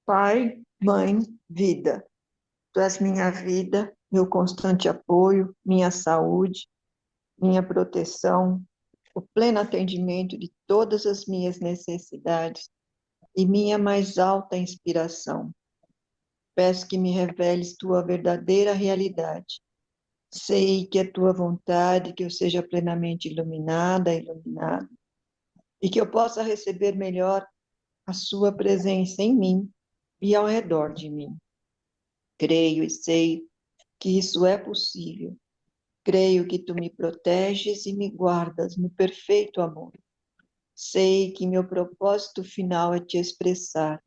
Pai, mãe, vida. Tu és minha vida, meu constante apoio, minha saúde, minha proteção, o pleno atendimento de todas as minhas necessidades e minha mais alta inspiração. Peço que me reveles tua verdadeira realidade. Sei que é tua vontade que eu seja plenamente iluminada, iluminado, e que eu possa receber melhor a sua presença em mim e ao redor de mim. Creio e sei que isso é possível. Creio que tu me proteges e me guardas no perfeito amor. Sei que meu propósito final é te expressar.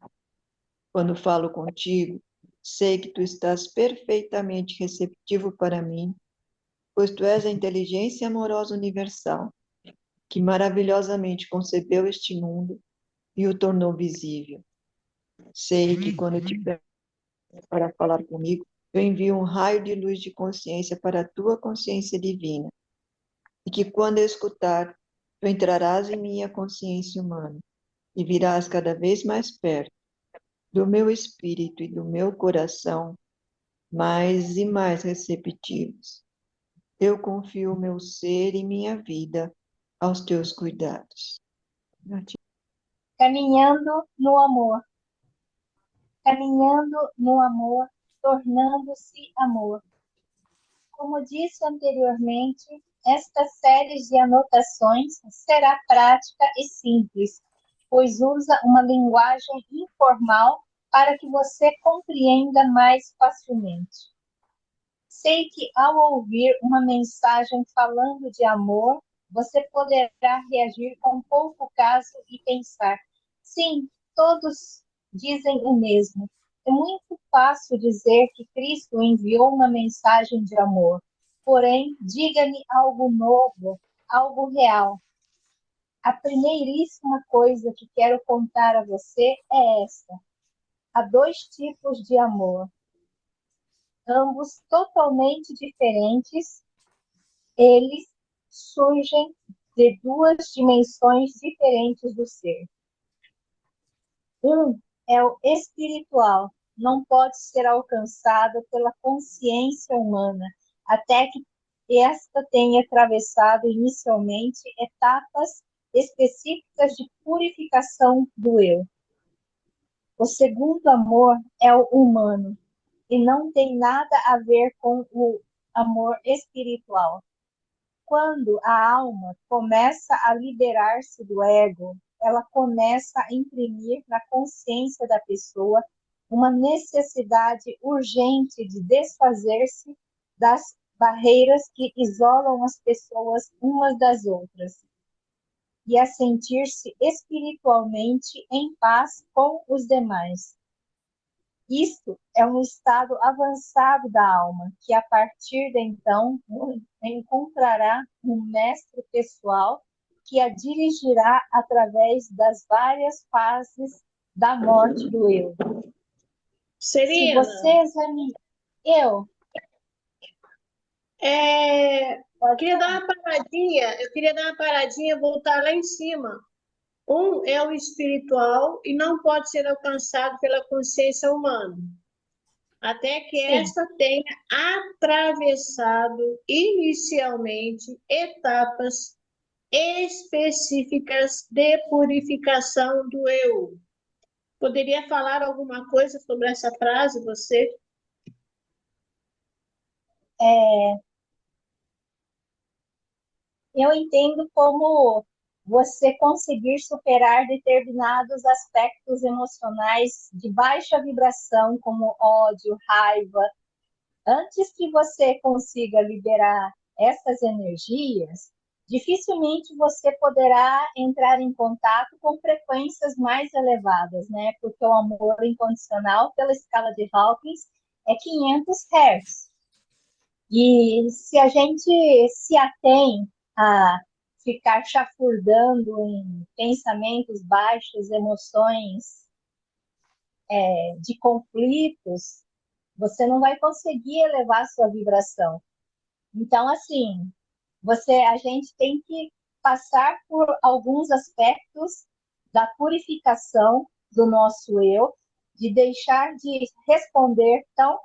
Quando falo contigo, sei que tu estás perfeitamente receptivo para mim, pois tu és a inteligência amorosa universal, que maravilhosamente concebeu este mundo e o tornou visível. Sei que quando te peço para falar comigo, eu envio um raio de luz de consciência para a tua consciência divina, e que quando eu escutar, tu entrarás em minha consciência humana e virás cada vez mais perto do meu espírito e do meu coração, mais e mais receptivos. Eu confio o meu ser e minha vida aos teus cuidados. Caminhando no amor, caminhando no amor, tornando-se amor. Como disse anteriormente, esta série de anotações será prática e simples, pois usa uma linguagem informal para que você compreenda mais facilmente. Sei que ao ouvir uma mensagem falando de amor, você poderá reagir com pouco caso e pensar: sim, todos dizem o mesmo. É muito fácil dizer que Cristo enviou uma mensagem de amor. Porém, diga-me algo novo, algo real. A primeiríssima coisa que quero contar a você é esta: há dois tipos de amor, ambos totalmente diferentes. Eles surgem de duas dimensões diferentes do ser. Um é o espiritual, não pode ser alcançado pela consciência humana, até que esta tenha atravessado inicialmente etapas específicas de purificação do eu. O segundo amor é o humano, e não tem nada a ver com o amor espiritual. Quando a alma começa a liberar-se do ego, ela começa a imprimir na consciência da pessoa uma necessidade urgente de desfazer-se das barreiras que isolam as pessoas umas das outras e a sentir-se espiritualmente em paz com os demais. Isto é um estado avançado da alma, que a partir de então encontrará um mestre pessoal que a dirigirá através das várias fases da morte do eu. Se você Serena, examinar... Eu, eu pode queria dar falar. uma paradinha, e voltar lá em cima. Um é o espiritual e não pode ser alcançado pela consciência humana, até que Sim, esta tenha atravessado inicialmente etapas específicas de purificação do eu. Poderia falar alguma coisa sobre essa frase, você? é, eu entendo como você conseguir superar determinados aspectos emocionais de baixa vibração, como ódio, raiva. Antes que você consiga liberar essas energias, dificilmente você poderá entrar em contato com frequências mais elevadas, né? Porque o amor incondicional, pela escala de Hawkins, é 500 Hz. E se a gente se atém a ficar chafurdando em pensamentos baixos, emoções de conflitos, você não vai conseguir elevar sua vibração. Então, assim, a gente tem que passar por alguns aspectos da purificação do nosso eu de deixar de responder tão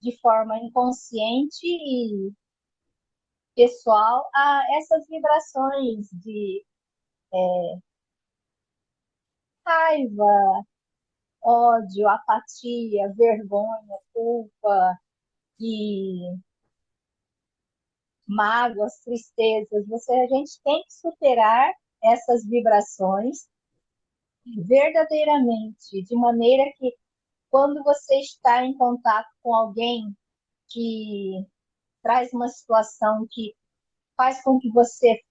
de forma inconsciente e pessoal a essas vibrações de raiva, ódio, apatia, vergonha, culpa e mágoas, tristezas. A gente tem que superar essas vibrações verdadeiramente, de maneira que quando você está em contato com alguém que traz uma situação que faz com que você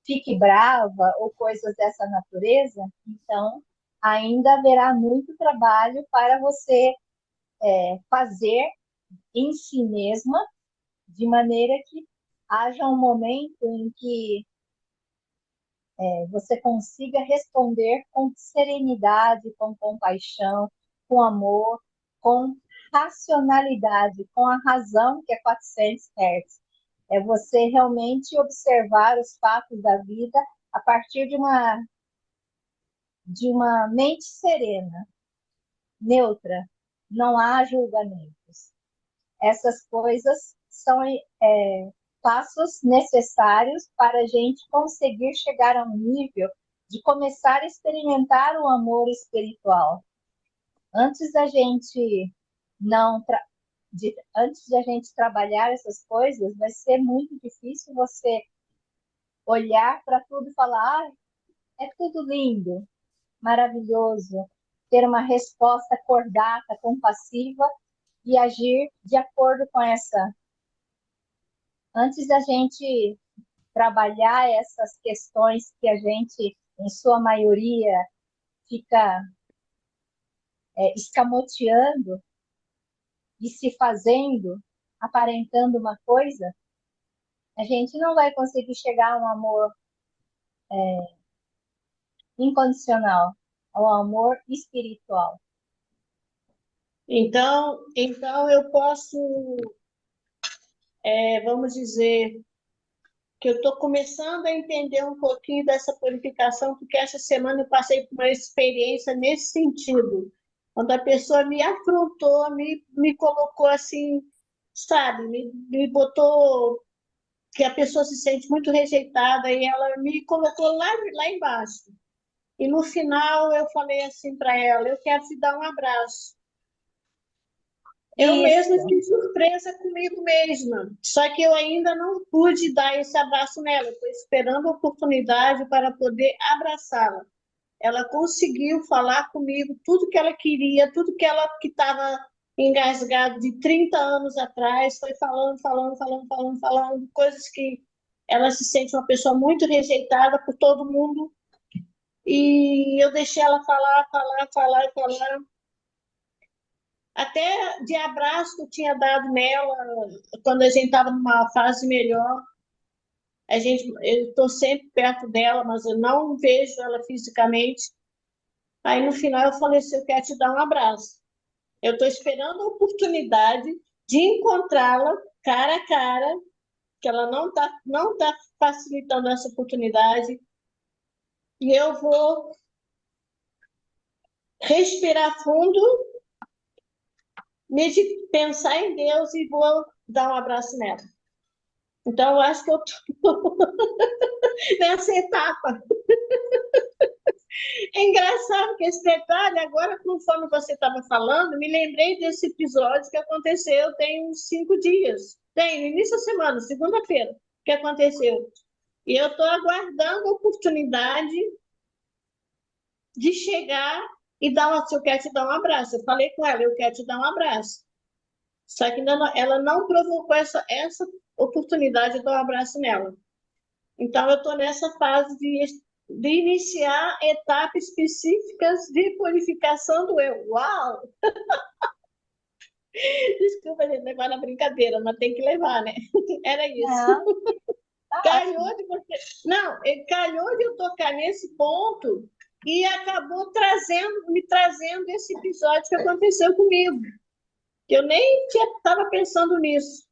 fique brava ou coisas dessa natureza, então ainda haverá muito trabalho para você fazer em si mesma, de maneira que haja um momento em que você consiga responder com serenidade, com compaixão, com amor, com racionalidade, com a razão, que é 400 Hz. É você realmente observar os fatos da vida a partir de uma mente serena, neutra, não há julgamentos. Essas coisas são passos necessários para a gente conseguir chegar a um nível de começar a experimentar o amor espiritual. Antes da gente não antes de a gente trabalhar essas coisas, vai ser muito difícil você olhar para tudo e falar, é tudo lindo, maravilhoso, ter uma resposta cordata, compassiva e agir de acordo com essa. Antes da gente trabalhar essas questões que a gente, em sua maioria, fica escamoteando e se fazendo, aparentando uma coisa, a gente não vai conseguir chegar a um amor incondicional, ao amor espiritual. Então eu posso, vamos dizer, que eu estou começando a entender um pouquinho dessa purificação, porque essa semana eu passei por uma experiência nesse sentido, quando a pessoa me afrontou, me colocou assim, sabe, me botou, que a pessoa se sente muito rejeitada, e ela me colocou lá embaixo. E no final eu falei assim para ela, eu quero te dar um abraço. Eu mesma Isso. fiquei surpresa comigo mesma, só que eu ainda não pude dar esse abraço nela. Estou esperando a oportunidade para poder abraçá-la. Ela conseguiu falar comigo tudo que ela queria, tudo que ela que estava engasgado de 30 anos atrás, foi falando, coisas que ela se sente uma pessoa muito rejeitada por todo mundo. E eu deixei ela falar. Até de abraço que eu tinha dado nela quando a gente estava numa fase melhor. Eu estou sempre perto dela, mas eu não vejo ela fisicamente. Aí no final eu falei assim, eu quero te dar um abraço. Eu estou esperando a oportunidade de encontrá-la cara a cara, que ela não tá facilitando essa oportunidade. E eu vou respirar fundo, pensar em Deus e vou dar um abraço nela. Então, eu acho que eu estou nessa etapa. É engraçado que esse detalhe, agora, conforme você estava falando, me lembrei desse episódio que aconteceu tem uns 5 dias. Tem, no início da semana, segunda-feira, que aconteceu. E eu estou aguardando a oportunidade de chegar e eu quero te dar um abraço. Eu falei com ela, eu quero te dar um abraço. Só que ela não provocou essa oportunidade de dar um abraço nela. Então, eu estou nessa fase de iniciar etapas específicas de purificação do eu. Uau! Desculpa, gente, levar na brincadeira, mas tem que levar, né? Era isso. Não, tá Calhou de você. Não, calhou de eu tocar nesse ponto e acabou me trazendo esse episódio que aconteceu comigo. Que eu nem estava pensando nisso.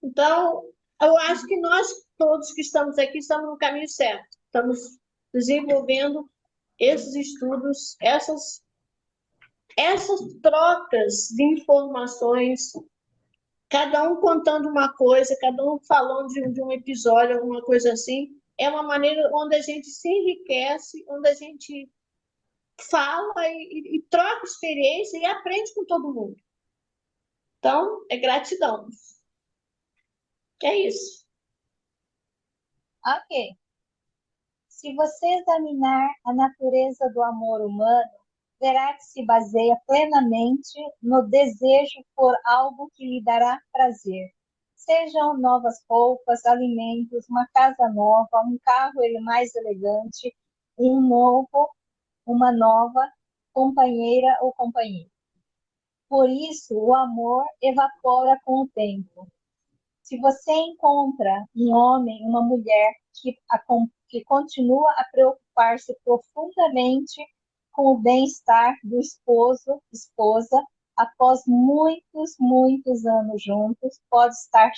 Então, eu acho que nós todos que estamos aqui estamos no caminho certo. Estamos desenvolvendo esses estudos, essas trocas de informações, cada um contando uma coisa, cada um falando de um episódio, alguma coisa assim, é uma maneira onde a gente se enriquece, onde a gente fala e troca experiência e aprende com todo mundo. Então, é gratidão. É isso. Ok. Se você examinar a natureza do amor humano, verá que se baseia plenamente no desejo por algo que lhe dará prazer. Sejam novas roupas, alimentos, uma casa nova, um carro mais elegante, uma nova companheira ou companheiro. Por isso, o amor evapora com o tempo. Se você encontra um homem, uma mulher que continua a preocupar-se profundamente com o bem-estar do esposo, esposa, após muitos, muitos anos juntos, pode estar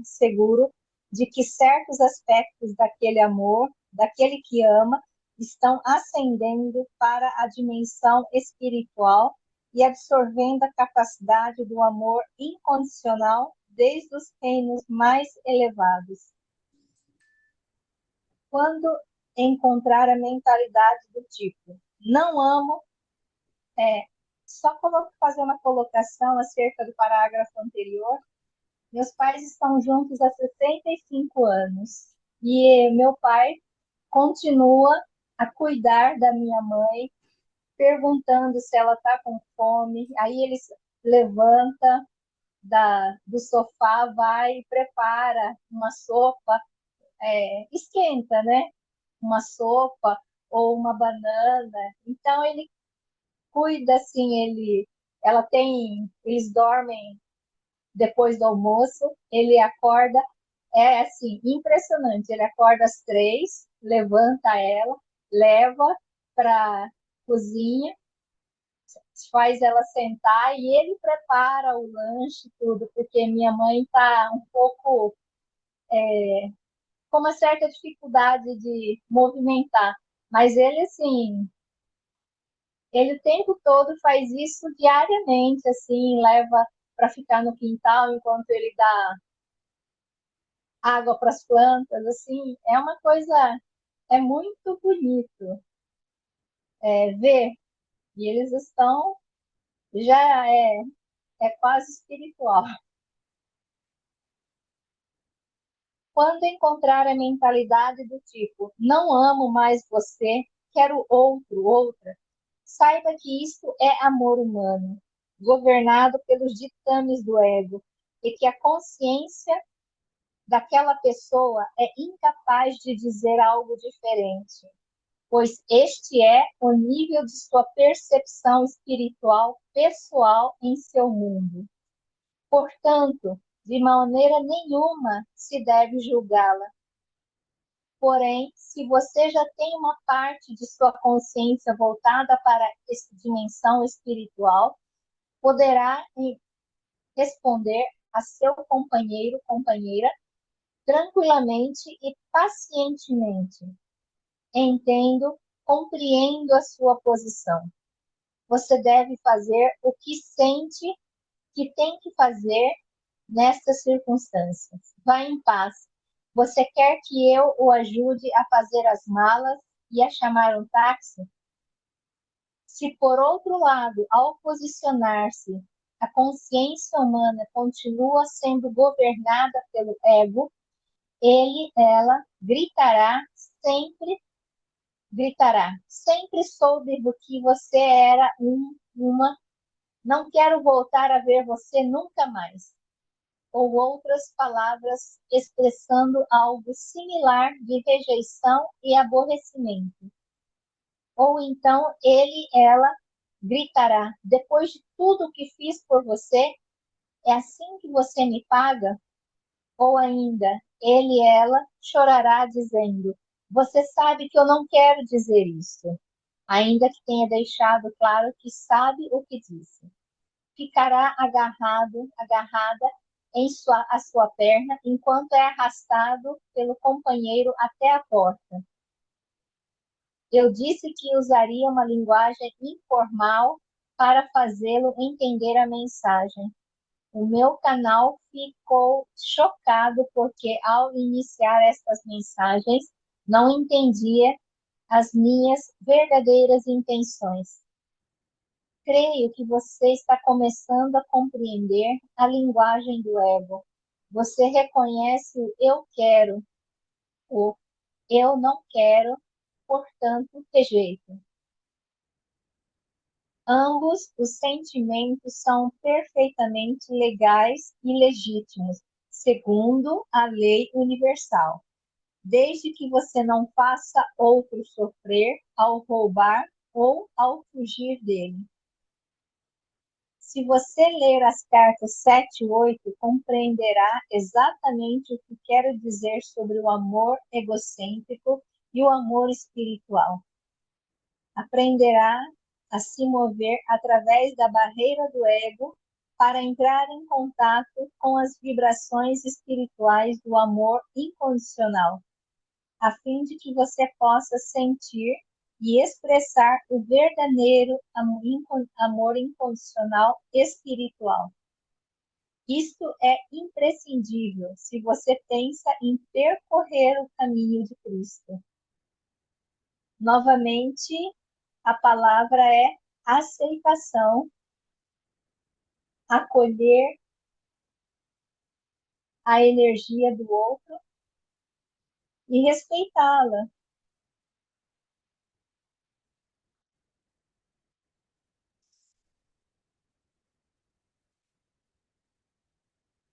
seguro de que certos aspectos daquele amor, daquele que ama, estão ascendendo para a dimensão espiritual e absorvendo a capacidade do amor incondicional desde os reinos mais elevados. Quando encontrar a mentalidade do tipo, não amo, só fazer uma colocação acerca do parágrafo anterior. Meus pais estão juntos há 65 anos e meu pai continua a cuidar da minha mãe, perguntando se ela está com fome. Aí ele levanta do sofá, vai e prepara uma sopa, esquenta, né? Uma sopa ou uma banana. Então ele cuida assim, eles dormem depois do almoço, ele acorda, é assim, impressionante, ele acorda às 3, levanta ela, leva para cozinha, faz ela sentar e ele prepara o lanche, tudo, porque minha mãe está um pouco com uma certa dificuldade de movimentar, mas ele, assim, ele o tempo todo faz isso diariamente, assim, leva para ficar no quintal enquanto ele dá água para as plantas, assim, é uma coisa, é muito bonito ver, e eles estão, já é quase espiritual. Quando encontrar a mentalidade do tipo, não amo mais você, quero outra, saiba que isto é amor humano, governado pelos ditames do ego, e que a consciência daquela pessoa é incapaz de dizer algo diferente, pois este é o nível de sua percepção espiritual pessoal em seu mundo. Portanto, de maneira nenhuma se deve julgá-la. Porém, se você já tem uma parte de sua consciência voltada para essa dimensão espiritual, poderá responder a seu companheiro, companheira, tranquilamente e pacientemente. Entendo, compreendo a sua posição. Você deve fazer o que sente que tem que fazer nestas circunstâncias. Vá em paz. Você quer que eu o ajude a fazer as malas e a chamar um táxi? Se, por outro lado, ao posicionar-se, a consciência humana continua sendo governada pelo ego, ela sempre soube do que você era uma, não quero voltar a ver você nunca mais. Ou outras palavras expressando algo similar de rejeição e aborrecimento. Ou então ela gritará, depois de tudo que fiz por você, é assim que você me paga? Ou ainda, ela chorará dizendo, você sabe que eu não quero dizer isso, ainda que tenha deixado claro que sabe o que disse. Ficará agarrada a sua perna enquanto é arrastado pelo companheiro até a porta. Eu disse que usaria uma linguagem informal para fazê-lo entender a mensagem. O meu canal ficou chocado porque, ao iniciar estas mensagens, não entendia as minhas verdadeiras intenções. Creio que você está começando a compreender a linguagem do ego. Você reconhece o eu quero, o eu não quero, portanto, rejeito. Ambos os sentimentos são perfeitamente legais e legítimos, segundo a lei universal, desde que você não faça outro sofrer ao roubar ou ao fugir dele. Se você ler as cartas 7 e 8, compreenderá exatamente o que quero dizer sobre o amor egocêntrico e o amor espiritual. Aprenderá a se mover através da barreira do ego para entrar em contato com as vibrações espirituais do amor incondicional, a fim de que você possa sentir e expressar o verdadeiro amor incondicional espiritual. Isto é imprescindível se você pensa em percorrer o caminho de Cristo. Novamente, a palavra é aceitação, acolher a energia do outro e respeitá-la.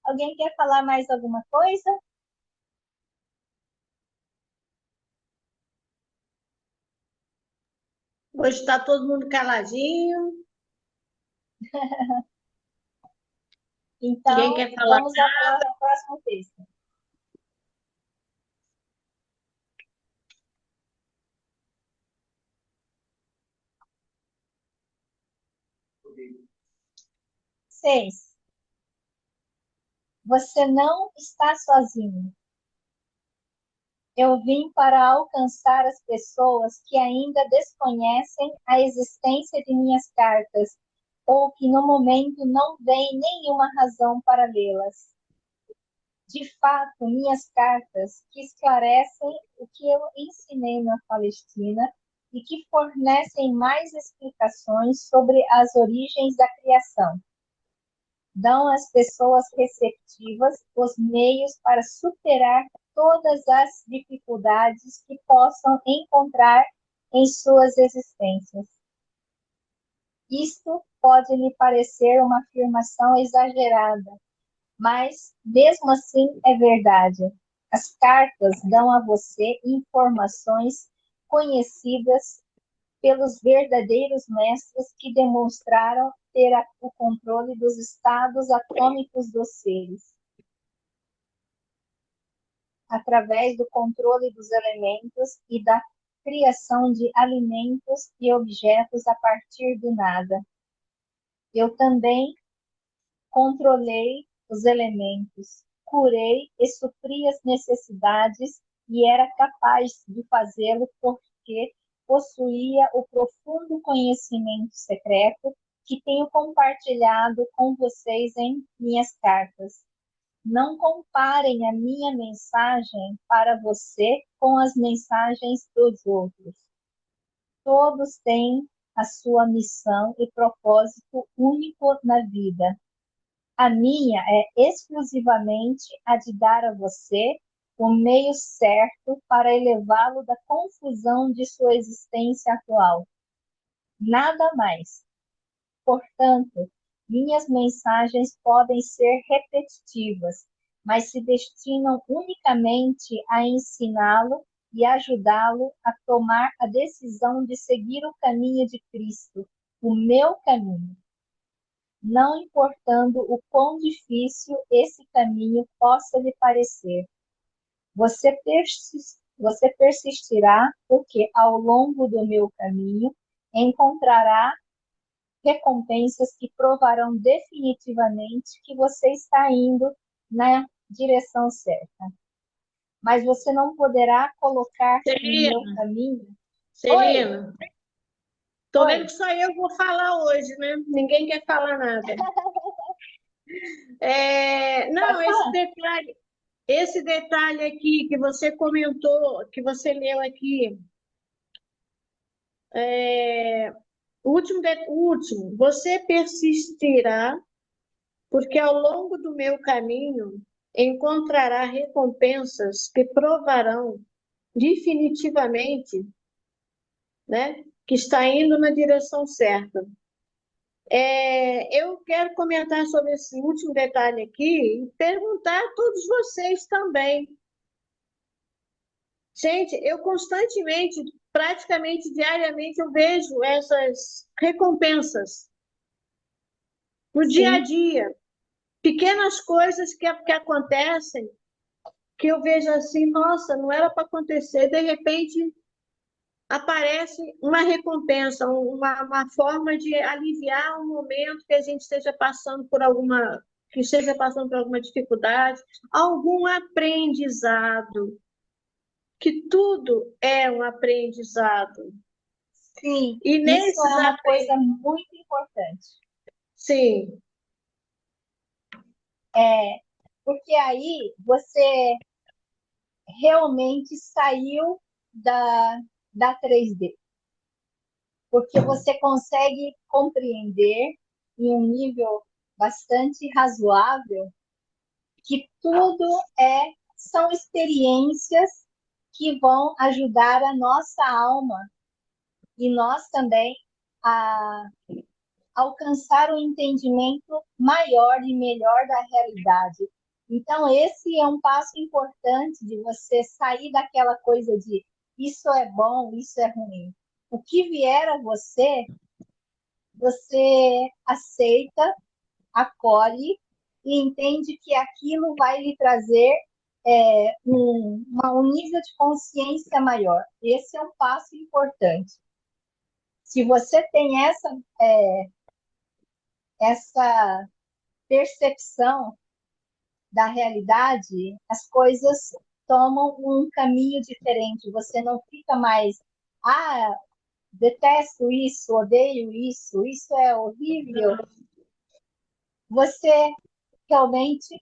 Alguém quer falar mais alguma coisa? Hoje está todo mundo caladinho. Ninguém Então, quer falar. vamos ao próximo texto. Seis. Você não está sozinho. Eu vim para alcançar as pessoas que ainda desconhecem a existência de minhas cartas ou que no momento não veem nenhuma razão para lê-las. De fato, minhas cartas que esclarecem o que eu ensinei na Palestina e que fornecem mais explicações sobre as origens da criação, dão às pessoas receptivas os meios para superar todas as dificuldades que possam encontrar em suas existências. Isto pode lhe parecer uma afirmação exagerada, mas mesmo assim é verdade. As cartas dão a você informações conhecidas pelos verdadeiros mestres que demonstraram ter o controle dos estados atômicos dos seres, através do controle dos elementos e da criação de alimentos e objetos a partir do nada. Eu também controlei os elementos, curei e supri as necessidades e era capaz de fazê-lo porque possuía o profundo conhecimento secreto que tenho compartilhado com vocês em minhas cartas. Não comparem a minha mensagem para você com as mensagens dos outros. Todos têm a sua missão e propósito único na vida. A minha é exclusivamente a de dar a você o meio certo para elevá-lo da confusão de sua existência atual. Nada mais. Portanto, minhas mensagens podem ser repetitivas, mas se destinam unicamente a ensiná-lo e ajudá-lo a tomar a decisão de seguir o caminho de Cristo, o meu caminho. Não importando o quão difícil esse caminho possa lhe parecer. Você persistirá, porque ao longo do meu caminho encontrará recompensas que provarão definitivamente que você está indo na direção certa. Mas você não poderá colocar-se no meu caminho. Oi, Celina, tô vendo oi. que só eu vou falar hoje, né? Ninguém quer falar nada. Pode Não, falar. esse detalhe aqui que você comentou, que você leu aqui, é, o último, você persistirá, porque ao longo do meu caminho encontrará recompensas que provarão definitivamente, né, que está indo na direção certa. Eu quero comentar sobre esse último detalhe aqui e perguntar a todos vocês também. Gente, eu constantemente, praticamente diariamente, eu vejo essas recompensas no dia a Sim, dia, pequenas coisas que acontecem, que eu vejo assim, nossa, não era para acontecer, de repente aparece uma recompensa, uma forma de aliviar um momento que a gente esteja passando por que esteja passando por alguma dificuldade, algum aprendizado, que tudo é um aprendizado. sim. E Isso é nesses uma coisa aprendizados, muito importante. sim, É, porque aí você realmente saiu da 3D. Porque você consegue compreender em um nível bastante razoável que tudo são experiências que vão ajudar a nossa alma e nós também a alcançar um entendimento maior e melhor da realidade. Então, esse é um passo importante de você sair daquela coisa de isso é bom, isso é ruim. O que vier a você, você aceita, acolhe e entende que aquilo vai lhe trazer um nível de consciência maior. Esse é um passo importante. Se você tem essa percepção da realidade, as coisas tomam um caminho diferente. Você não fica mais, detesto isso, odeio isso, isso é horrível. Você realmente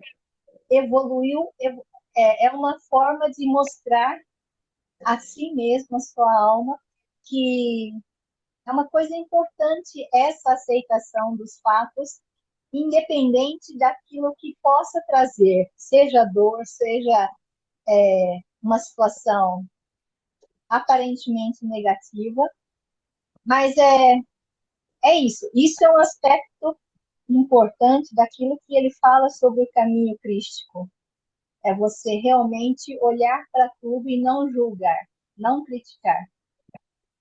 evoluiu, é uma forma de mostrar a si mesmo, a sua alma, que é uma coisa importante essa aceitação dos fatos, independente daquilo que possa trazer, seja dor, seja uma situação aparentemente negativa, mas é isso. Isso é um aspecto importante daquilo que ele fala sobre o caminho crístico. É você realmente olhar para tudo e não julgar, não criticar.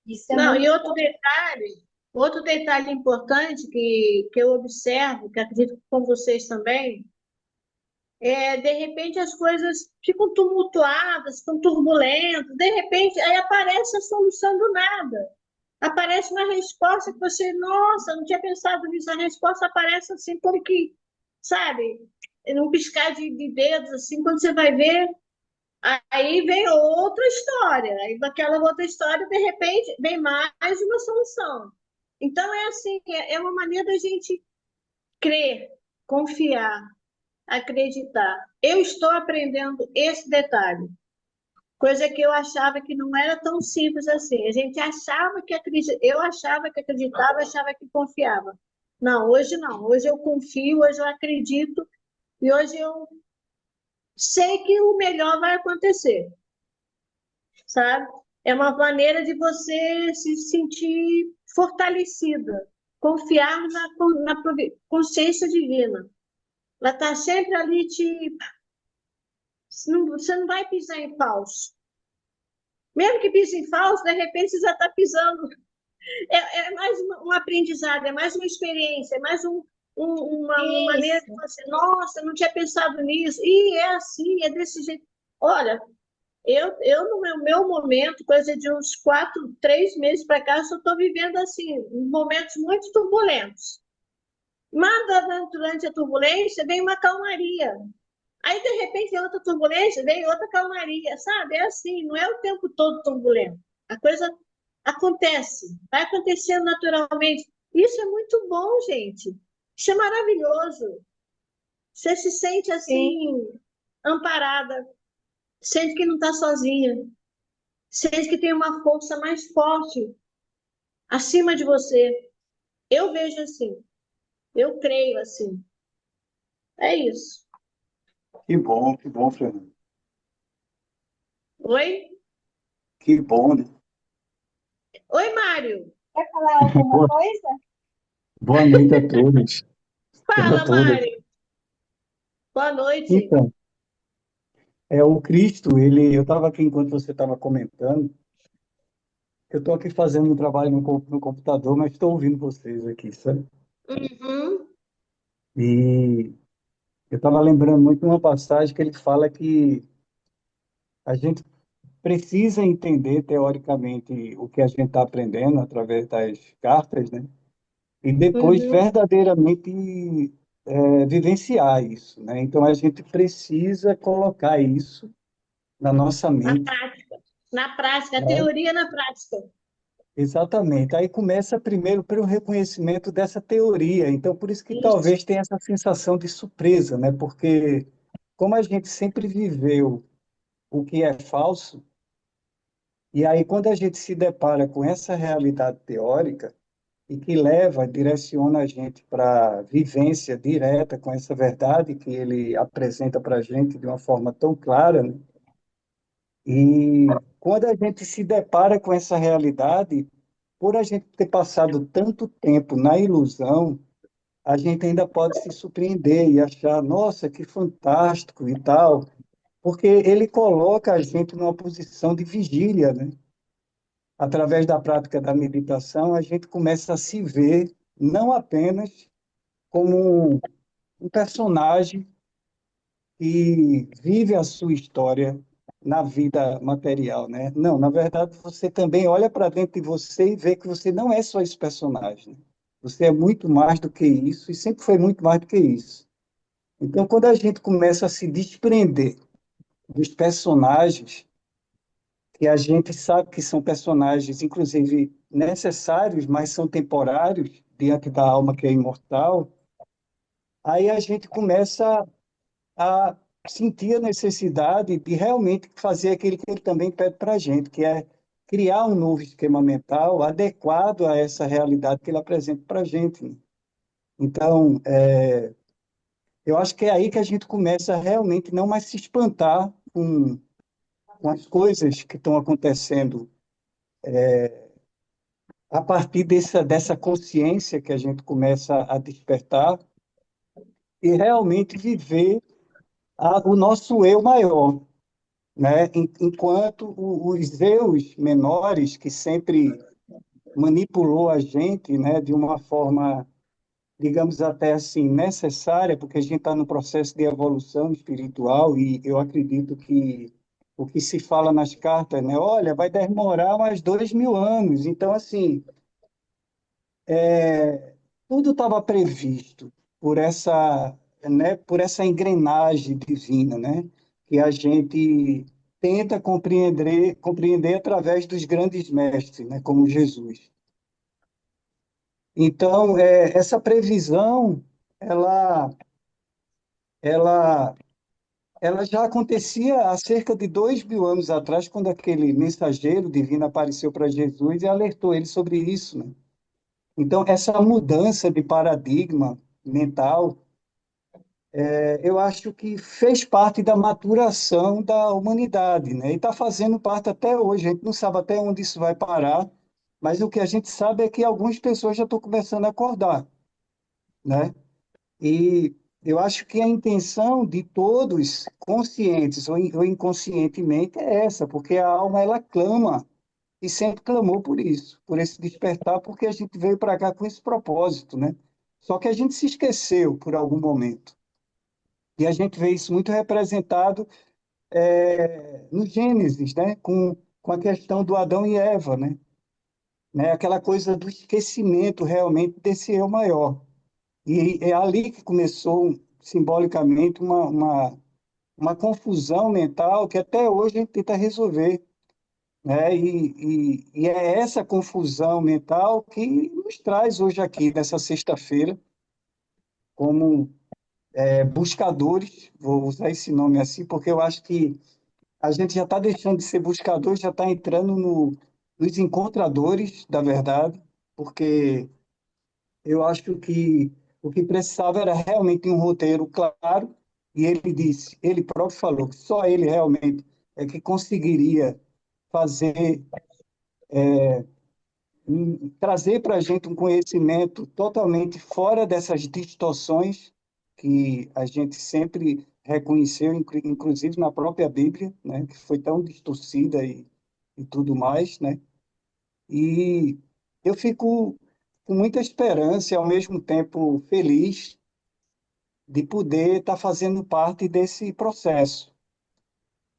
Isso é não, muito e importante. outro detalhe importante que eu observo, que acredito que com vocês também, de repente as coisas ficam tumultuadas, ficam turbulentas, de repente aí aparece a solução do nada. Aparece uma resposta que você, nossa, não tinha pensado nisso, a resposta aparece assim, porque, sabe, num piscar de dedos, assim, quando você vai ver, aí vem outra história, aí daquela outra história, de repente, vem mais uma solução. Então, é assim, é uma maneira da gente crer, confiar, acreditar. Eu estou aprendendo esse detalhe, coisa que eu achava que não era tão simples assim. A gente achava que acreditava, eu achava que acreditava, achava que confiava. Não, hoje não. Hoje eu confio, hoje eu acredito e hoje eu sei que o melhor vai acontecer, sabe? É uma maneira de você se sentir fortalecida, confiar na consciência divina. Ela está sempre ali te. Você não vai pisar em falso. Mesmo que pise em falso, de repente você já está pisando. É mais um aprendizado, é mais uma experiência, é mais uma maneira de Isso, você, nossa, eu não tinha pensado nisso, e é assim, é desse jeito. Olha, eu no meu momento, coisa de uns 3 meses para cá, eu só estou vivendo assim, momentos muito turbulentos. Mas durante a turbulência vem uma calmaria. Aí, de repente, vem outra turbulência, vem outra calmaria, sabe? É assim, não é o tempo todo turbulento. A coisa Acontece, vai acontecendo naturalmente. Isso é muito bom, gente. Isso é maravilhoso. Você se sente Sim, assim, amparada, sente que não está sozinha, sente que tem uma força mais forte acima de você. Eu vejo assim, eu creio assim. É isso. Que bom, Fernando. Oi? Que bom, né? Oi, Mário. quer falar alguma Boa, coisa? boa noite a todos. A Fala, todas. Mário. Boa noite. Então, o Cristo, eu estava aqui enquanto você estava comentando, eu estou aqui fazendo um trabalho no computador, mas estou ouvindo vocês aqui, sabe? Uhum. E eu estava lembrando muito de uma passagem que ele fala que a gente precisa entender teoricamente o que a gente está aprendendo através das cartas, né? E depois Uhum. verdadeiramente vivenciar isso, né? Então a gente precisa colocar isso na nossa Na mente, prática. Na prática, a né? teoria na prática. Exatamente. Aí começa primeiro pelo reconhecimento dessa teoria. Então por isso que Isso. talvez tenha essa sensação de surpresa, né? Porque como a gente sempre viveu o que é falso, e aí quando a gente se depara com essa realidade teórica e que leva, direciona a gente para vivência direta com essa verdade que ele apresenta para a gente de uma forma tão clara, né? E quando a gente se depara com essa realidade, por a gente ter passado tanto tempo na ilusão, a gente ainda pode se surpreender e achar, nossa, que fantástico e tal, porque ele coloca a gente numa posição de vigília, né? Através da prática da meditação, a gente começa a se ver não apenas como um personagem que vive a sua história na vida material, né? Não, na verdade, você também olha para dentro de você e vê que você não é só esse personagem. Você é muito mais do que isso e sempre foi muito mais do que isso. Então, quando a gente começa a se desprender dos personagens, que a gente sabe que são personagens, inclusive, necessários, mas são temporários diante da alma que é imortal, aí a gente começa a sentir a necessidade de realmente fazer aquilo que ele também pede para a gente, que é criar um novo esquema mental adequado a essa realidade que ele apresenta para a gente, né? Então, eu acho que é aí que a gente começa a realmente não mais se espantar com as coisas que estão acontecendo a partir dessa consciência que a gente começa a despertar e realmente viver o nosso eu maior, né? Enquanto os eus menores, que sempre manipulou a gente, né, de uma forma, digamos até assim, necessária, porque a gente está no processo de evolução espiritual e eu acredito que o que se fala nas cartas, né, olha, vai demorar mais 2.000 anos. Então, assim, tudo estava previsto por por essa engrenagem divina, né? Que a gente tenta compreender através dos grandes mestres, né? Como Jesus. Então, essa previsão, ela, ela, ela já acontecia há cerca de 2.000 anos atrás, quando aquele mensageiro divino apareceu para Jesus e alertou ele sobre isso, né? Então, essa mudança de paradigma mental eu acho que fez parte da maturação da humanidade, né? E está fazendo parte até hoje. A gente não sabe até onde isso vai parar, mas o que a gente sabe é que algumas pessoas já estão começando a acordar, né? E eu acho que a intenção de todos, conscientes ou inconscientemente, é essa, porque a alma ela clama e sempre clamou por isso, por esse despertar, porque a gente veio para cá com esse propósito, né? Só que a gente se esqueceu por algum momento. E a gente vê isso muito representado no Gênesis, né? Com a questão do Adão e Eva, né? Aquela coisa do esquecimento realmente desse eu maior. E é ali que começou, simbolicamente, uma confusão mental que até hoje a gente tenta resolver. né? E é essa confusão mental que nos traz hoje aqui, nessa sexta-feira, como buscadores, vou usar esse nome assim, porque eu acho que a gente já está deixando de ser buscador, já está entrando nos encontradores da verdade, porque eu acho que o que precisava era realmente um roteiro claro, e ele disse, ele próprio falou que só ele realmente é que conseguiria fazer, trazer para a gente um conhecimento totalmente fora dessas distorções que a gente sempre reconheceu, inclusive na própria Bíblia, né, que foi tão distorcida e tudo mais, né? E eu fico com muita esperança e ao mesmo tempo feliz de poder estar fazendo parte desse processo,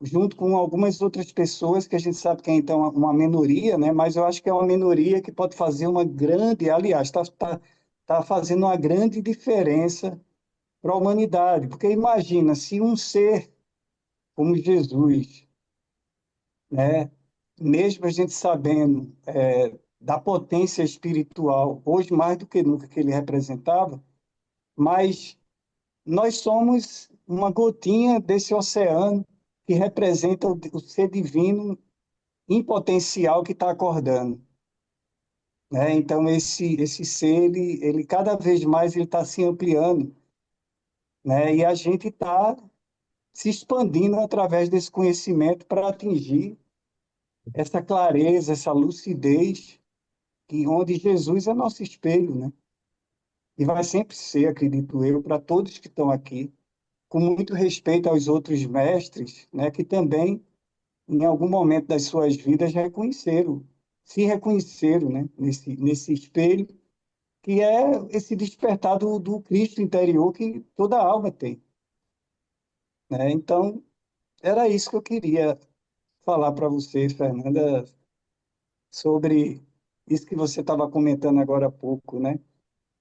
junto com algumas outras pessoas que a gente sabe que é então uma minoria, né? Mas eu acho que é uma minoria que pode fazer uma grande, aliás, tá fazendo uma grande diferença para a humanidade, porque imagina se um ser como Jesus, né? Mesmo a gente sabendo da potência espiritual, hoje mais do que nunca que ele representava, mas nós somos uma gotinha desse oceano que representa o ser divino em potencial que está acordando, né? Então esse ser ele cada vez mais ele está se ampliando, né? E a gente está se expandindo através desse conhecimento para atingir essa clareza, essa lucidez que onde Jesus é nosso espelho, né? E vai sempre ser, acredito eu, para todos que estão aqui, com muito respeito aos outros mestres, né? Que também em algum momento das suas vidas reconheceram, se reconheceram, né, nesse espelho, que é esse despertar do Cristo interior que toda alma tem, né? Então, era isso que eu queria falar para você, Fernanda, sobre isso que você estava comentando agora há pouco, né?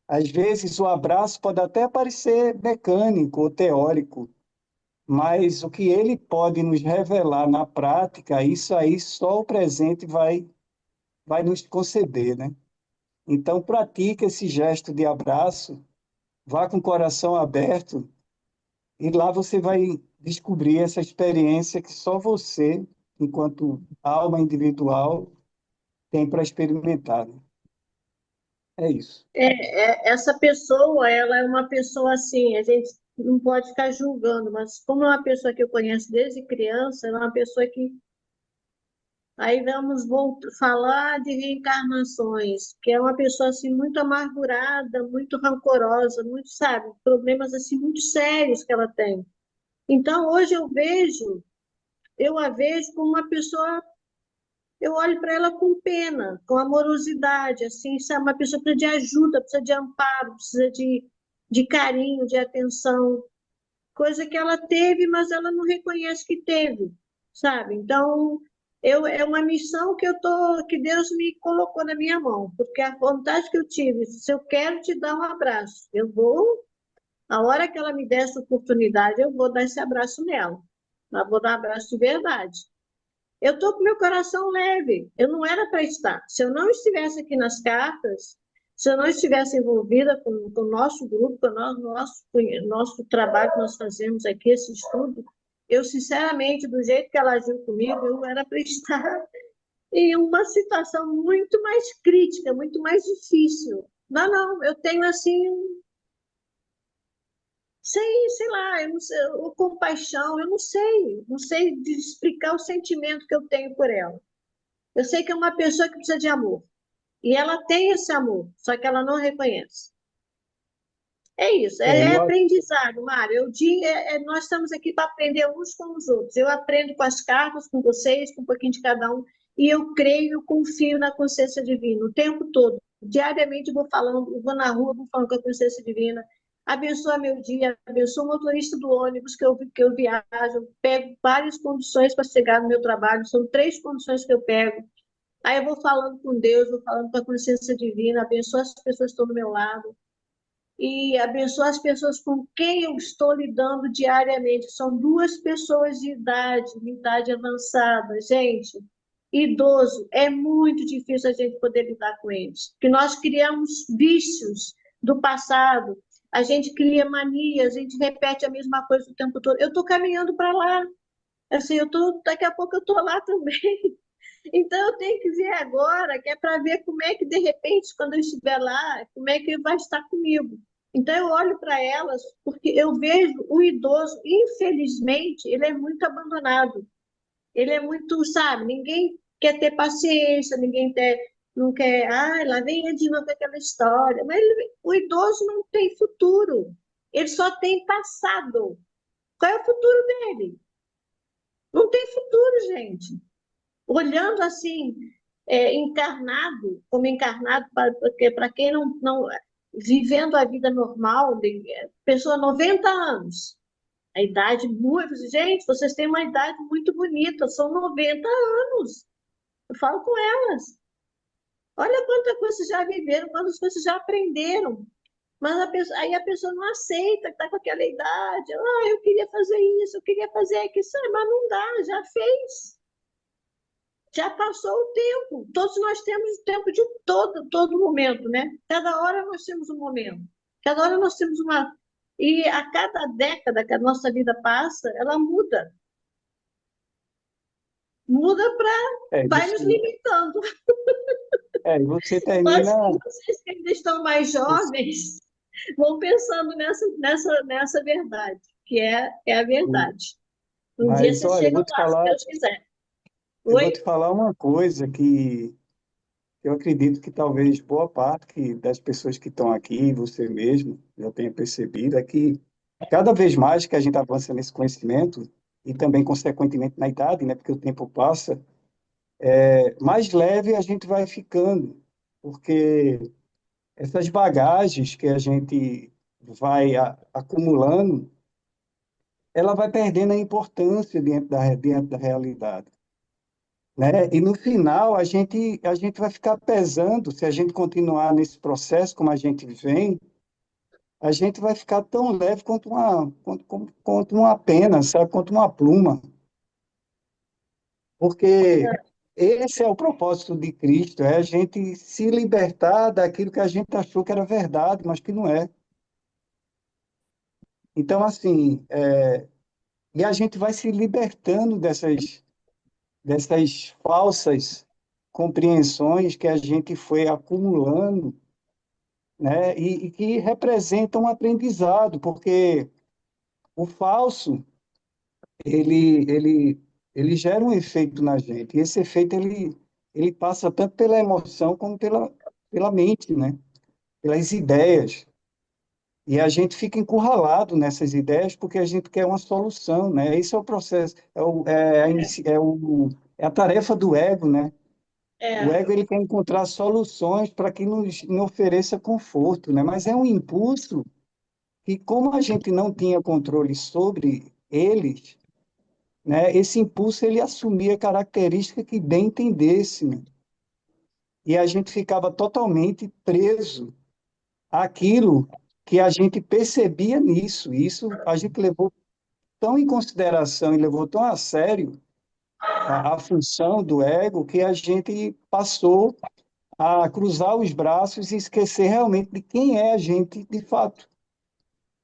Às vezes o abraço pode até parecer mecânico ou teórico, mas o que ele pode nos revelar na prática, isso aí só o presente vai nos conceder, né? Então, pratique esse gesto de abraço, vá com o coração aberto e lá você vai descobrir essa experiência que só você, enquanto alma individual, tem para experimentar, né? É isso. Essa pessoa, ela é uma pessoa assim, a gente não pode ficar julgando, mas como é uma pessoa que eu conheço desde criança, ela é uma pessoa que. Aí vamos falar de reencarnações, que é uma pessoa assim muito amargurada, muito rancorosa, muito, sabe, problemas assim muito sérios que ela tem. Então, hoje eu a vejo como uma pessoa, eu olho para ela com pena, com amorosidade, assim, sabe? Uma pessoa precisa de ajuda, precisa de amparo, precisa de carinho, de atenção, coisa que ela teve, mas ela não reconhece que teve, sabe? Então, é uma missão que Deus me colocou na minha mão, porque a vontade que eu tive, se eu quero te dar um abraço, eu vou, a hora que ela me der essa oportunidade, eu vou dar esse abraço nela. Eu vou dar um abraço de verdade. Eu estou com meu coração leve. Eu não era para estar. Se eu não estivesse aqui nas cartas, se eu não estivesse envolvida com o nosso grupo, com o nosso trabalho que nós fazemos aqui, esse estudo, eu, sinceramente, do jeito que ela agiu comigo, eu era para estar em uma situação muito mais crítica, muito mais difícil. Não, não, eu tenho assim, sei lá, eu não sei, compaixão, eu não sei explicar o sentimento que eu tenho por ela. Eu sei que é uma pessoa que precisa de amor. E ela tem esse amor, só que ela não reconhece. É isso, é Eu aprendizado, Mário. Nós estamos aqui para aprender uns com os outros. Eu aprendo com as cartas, com vocês, com um pouquinho de cada um, e eu creio, confio na consciência divina o tempo todo. Diariamente eu vou falando, eu vou na rua, vou falando com a consciência divina. Abençoa meu dia, abençoa o motorista do ônibus que eu viajo, eu pego várias condições para chegar no meu trabalho, são 3 condições que eu pego. Aí eu vou falando com Deus, vou falando com a consciência divina, abençoa as pessoas que estão do meu lado e abençoa as pessoas com quem eu estou lidando diariamente. São 2 pessoas de idade avançada, gente. Idoso, é muito difícil a gente poder lidar com eles, porque nós criamos vícios do passado, a gente cria manias, a gente repete a mesma coisa o tempo todo. Eu estou caminhando para lá, assim, daqui a pouco eu estou lá também. Então eu tenho que ver agora, que é para ver como é que, de repente, quando eu estiver lá, como é que vai estar comigo. Então eu olho para elas, porque eu vejo o idoso, infelizmente, ele é muito abandonado. Ele é muito, sabe, ninguém quer ter paciência, não quer, lá vem ele de novo aquela história. Mas o idoso não tem futuro, ele só tem passado. Qual é o futuro dele? Não tem futuro, gente. Olhando assim, encarnado, como encarnado, porque para quem não, vivendo a vida normal, pessoa 90 anos, a idade muito. Gente, vocês têm uma idade muito bonita, são 90 anos. Eu falo com elas. Olha quanta coisa vocês já viveram, quantas coisas vocês já aprenderam. Mas aí a pessoa não aceita que está com aquela idade. Eu queria fazer isso, eu queria fazer aquilo. Mas não dá, já fez. Já passou o tempo. Todos nós temos o tempo de todo momento, né? Cada hora nós temos um momento. Cada hora nós temos uma. E a cada década que a nossa vida passa, ela muda. Muda para. É, Vai nos limitando. você Mas termina. vocês que ainda estão mais jovens vão pensando nessa verdade, que é a verdade. Um dia Mas, vocês olha, chegam lá, se Deus quiser. eu vou te Oi? falar uma coisa que eu acredito que talvez boa parte das pessoas que estão aqui, você mesmo, já tenha percebido, é que cada vez mais que a gente avança nesse conhecimento, e também, consequentemente, na idade, né, porque o tempo passa, mais leve a gente vai ficando, porque essas bagagens que a gente vai acumulando, ela vai perdendo a importância dentro da realidade, né? E no final a gente vai ficar pesando, se a gente continuar nesse processo como a gente vem, a gente vai ficar tão leve quanto uma pena, sabe? Quanto uma pluma, porque esse é o propósito de Cristo, é a gente se libertar daquilo que a gente achou que era verdade, mas que não é. Então, assim, e a gente vai se libertando dessas falsas compreensões que a gente foi acumulando, né? E que representam um aprendizado, porque o falso, ele, ele, ele gera um efeito na gente, e esse efeito, ele passa tanto pela emoção como pela mente, né? Pelas ideias. E a gente fica encurralado nessas ideias porque a gente quer uma solução, né? Esse é o processo, é a tarefa do ego, né? O É, ego ele quer encontrar soluções para que nos ofereça conforto, né? Mas é um impulso que, como a gente não tinha controle sobre eles, né? Esse impulso ele assumia característica que bem entendesse, né? E a gente ficava totalmente preso àquilo que a gente percebia nisso. Isso a gente levou tão em consideração e levou tão a sério a função do ego que a gente passou a cruzar os braços e esquecer realmente de quem é a gente de fato.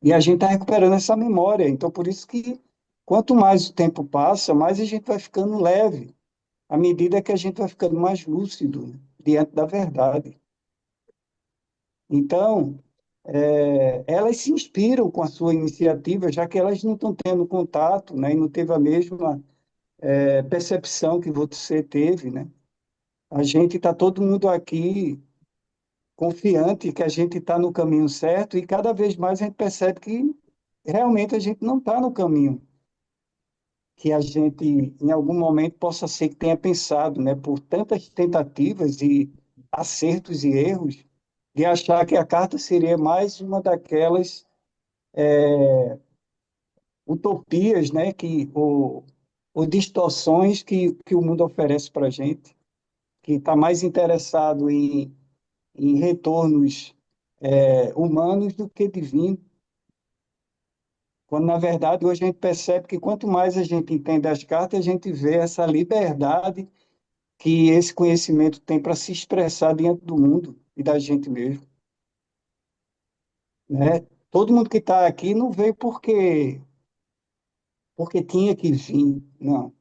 E a gente está recuperando essa memória. Então, por isso que quanto mais o tempo passa, mais a gente vai ficando leve, à medida que a gente vai ficando mais lúcido, né, diante da verdade. Então, elas se inspiram com a sua iniciativa, já que elas não estão tendo contato, né, e não teve a mesma percepção que você teve, né? A gente está todo mundo aqui confiante que a gente está no caminho certo e cada vez mais a gente percebe que realmente a gente não está no caminho que a gente em algum momento possa ser que tenha pensado, né? Por tantas tentativas e acertos e erros, de achar que a carta seria mais uma daquelas utopias, né? Ou distorções que o mundo oferece para a gente, que está mais interessado em retornos humanos do que divinos. Quando, na verdade, hoje a gente percebe que quanto mais a gente entende as cartas, a gente vê essa liberdade que esse conhecimento tem para se expressar diante do mundo e da gente mesmo, né? Todo mundo que está aqui não veio porque tinha que vir, não.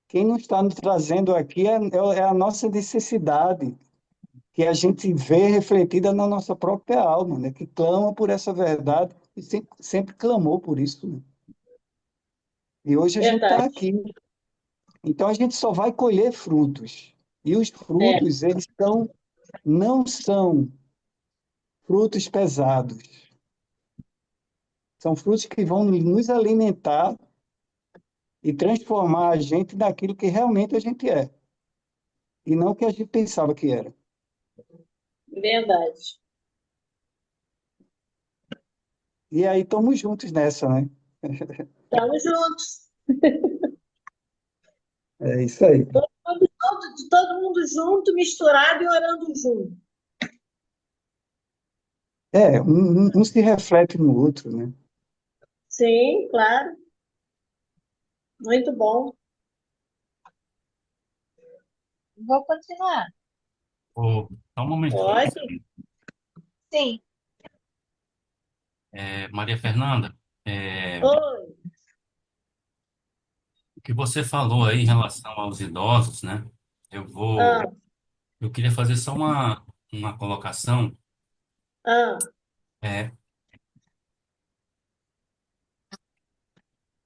Quem não está nos trazendo aqui é a nossa necessidade, que a gente vê refletida na nossa própria alma, né? Que clama por essa verdade e sempre clamou por isso, né? E hoje a gente está Verdade. aqui. Então a gente só vai colher frutos. E os É, frutos, não são frutos pesados. São frutos que vão nos alimentar e transformar a gente naquilo que realmente a gente é, e não o que a gente pensava que era. verdade. E aí estamos juntos nessa, né? Estamos juntos. É isso aí. Todo mundo junto, misturado e orando junto. Um se reflete no outro, né? Sim, claro. Muito bom. Vou continuar. Só um momentinho. Pode. Sim, Maria Fernanda, Oi. o que você falou aí em relação aos idosos, né? Eu Ah, vou, eu queria fazer só uma colocação. ah, É,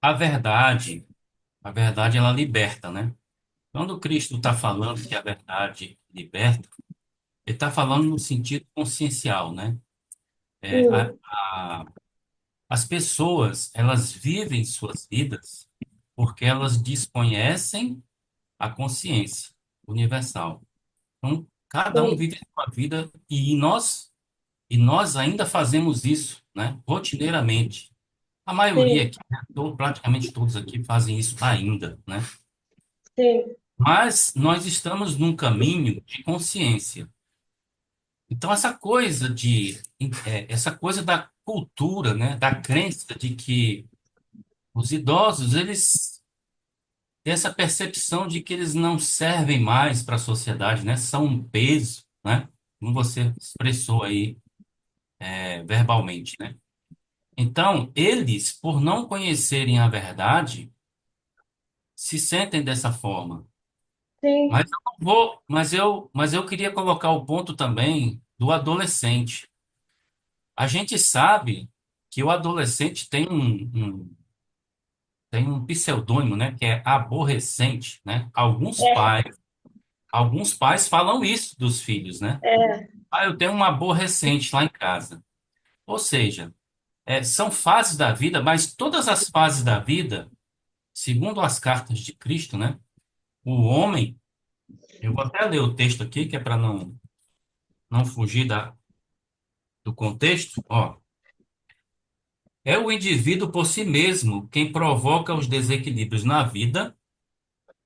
a verdade, a verdade ela liberta, né? Quando Cristo está falando que a verdade liberta, ele está falando no sentido consciencial, né? É, a- hum, a- as pessoas, elas vivem suas vidas porque elas desconhecem a consciência universal. Então, cada um sim, vive a sua vida e nós ainda fazemos isso, né? Rotineiramente. A maioria sim, aqui, né, praticamente todos aqui fazem isso ainda, né? sim, Mas nós estamos num caminho de consciência. Então, essa coisa da cultura, né? Da crença de que os idosos, eles têm essa percepção de que eles não servem mais para a sociedade, né? São um peso, né? Como você expressou aí, verbalmente, né? Então, eles, por não conhecerem a verdade, se sentem dessa forma. Mas sim, eu não vou, mas eu queria colocar o ponto também do adolescente. A gente sabe que o adolescente tem um pseudônimo, né, que é aborrecente, né? Alguns pais falam isso dos filhos, né? é, Ah, eu tenho um aborrecente lá em casa. Ou seja, são fases da vida, mas todas as fases da vida, segundo as cartas de Cristo, né? O homem, eu vou até ler o texto aqui, que é para não fugir do contexto, ó. É o indivíduo por si mesmo quem provoca os desequilíbrios na vida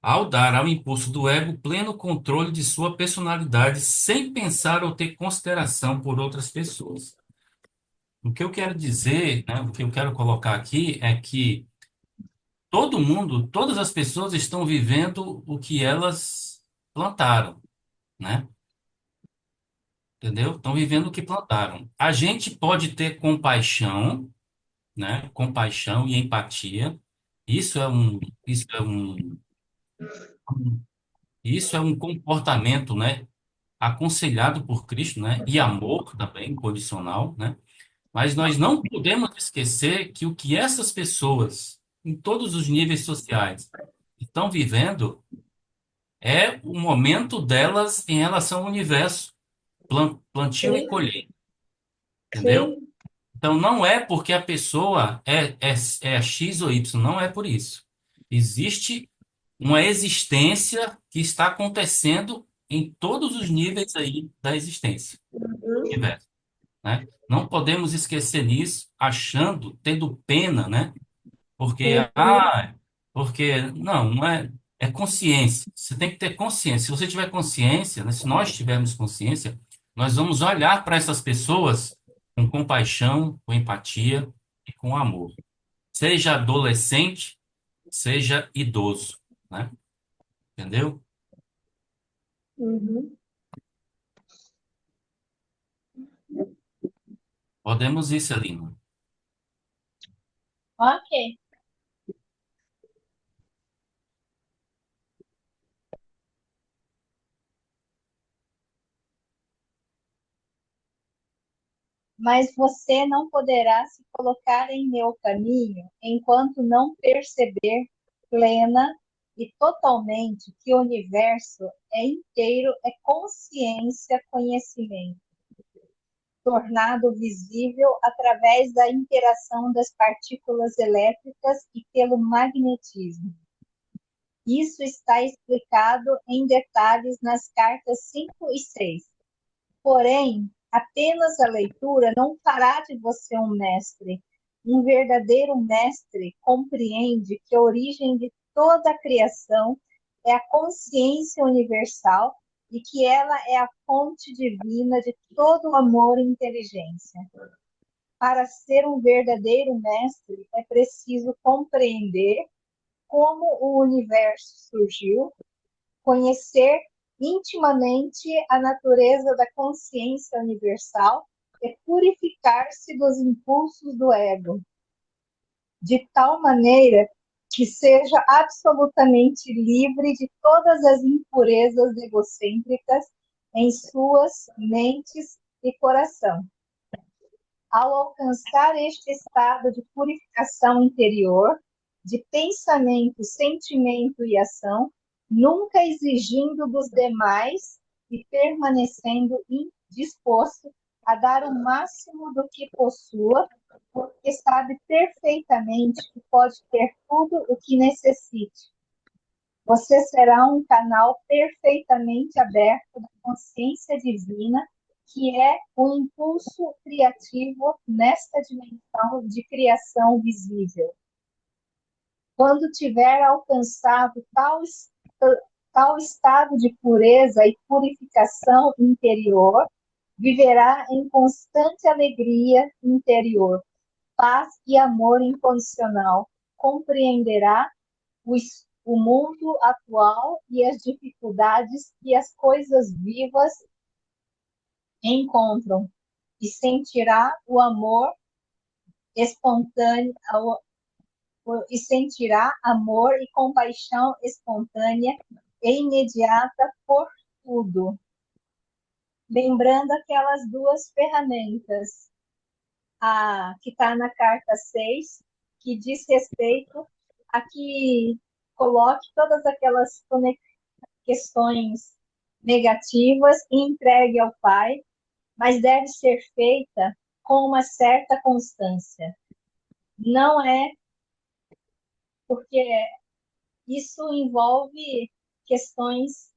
ao dar ao impulso do ego pleno controle de sua personalidade sem pensar ou ter consideração por outras pessoas. O que eu quero dizer, né, o que eu quero colocar aqui é que todo mundo, todas as pessoas estão vivendo o que elas plantaram, né? Entendeu? Estão vivendo o que plantaram. A gente pode ter compaixão, né? Compaixão e empatia. Isso é um, isso é um, isso é um comportamento, né? Aconselhado por Cristo, né? E amor também, condicional, né? Mas nós não podemos esquecer que o que essas pessoas, em todos os níveis sociais, estão vivendo é o momento delas em relação ao universo, plantio e sim, colheita, entendeu? sim, Então, não é porque a pessoa é X ou Y, não é por isso. Existe uma existência que está acontecendo em todos os níveis aí da existência, do uhum, universo, né? Não podemos esquecer nisso, achando, tendo pena, né? Porque, uhum, não é consciência. Você tem que ter consciência. Se você tiver consciência, né, se nós tivermos consciência, nós vamos olhar para essas pessoas com compaixão, com empatia e com amor. Seja adolescente, seja idoso, né? Entendeu? Uhum. Podemos ir, Celina. Ok. Mas você não poderá se colocar em meu caminho enquanto não perceber plena e totalmente que o universo é inteiro, é consciência, conhecimento, tornado visível através da interação das partículas elétricas e pelo magnetismo. Isso está explicado em detalhes nas cartas 5 e 6. Porém, apenas a leitura não fará de você um mestre. Um verdadeiro mestre compreende que a origem de toda a criação é a consciência universal e que ela é a fonte divina de todo o amor e inteligência. Para ser um verdadeiro mestre, é preciso compreender como o universo surgiu, conhecer intimamente a natureza da consciência universal e purificar-se dos impulsos do ego, de tal maneira que seja absolutamente livre de todas as impurezas egocêntricas em suas mentes e coração. Ao alcançar este estado de purificação interior, de pensamento, sentimento e ação, nunca exigindo dos demais e permanecendo disposto a dar o máximo do que possua, porque sabe perfeitamente que pode ter tudo o que necessite. Você será um canal perfeitamente aberto da consciência divina, que é o impulso criativo nesta dimensão de criação visível. Quando tiver alcançado tal estado de pureza e purificação interior, viverá em constante alegria interior, paz e amor incondicional. Compreenderá o mundo atual e as dificuldades que as coisas vivas encontram e sentirá o amor espontâneo e sentirá amor e compaixão espontânea e imediata por tudo. Lembrando aquelas duas ferramentas, a que está na carta 6, que diz respeito a que coloque todas aquelas questões negativas e entregue ao Pai, mas deve ser feita com uma certa constância. Não é porque isso envolve questões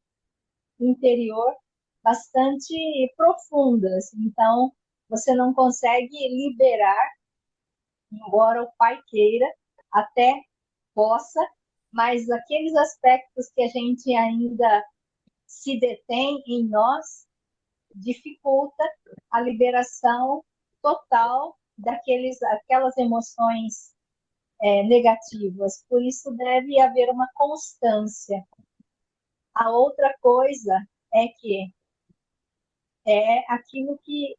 interior bastante profundas, então você não consegue liberar, embora o Pai queira, até possa, mas aqueles aspectos que a gente ainda se detém em nós dificulta a liberação total aquelas emoções negativas. Por isso deve haver uma constância. A outra coisa é que é aquilo que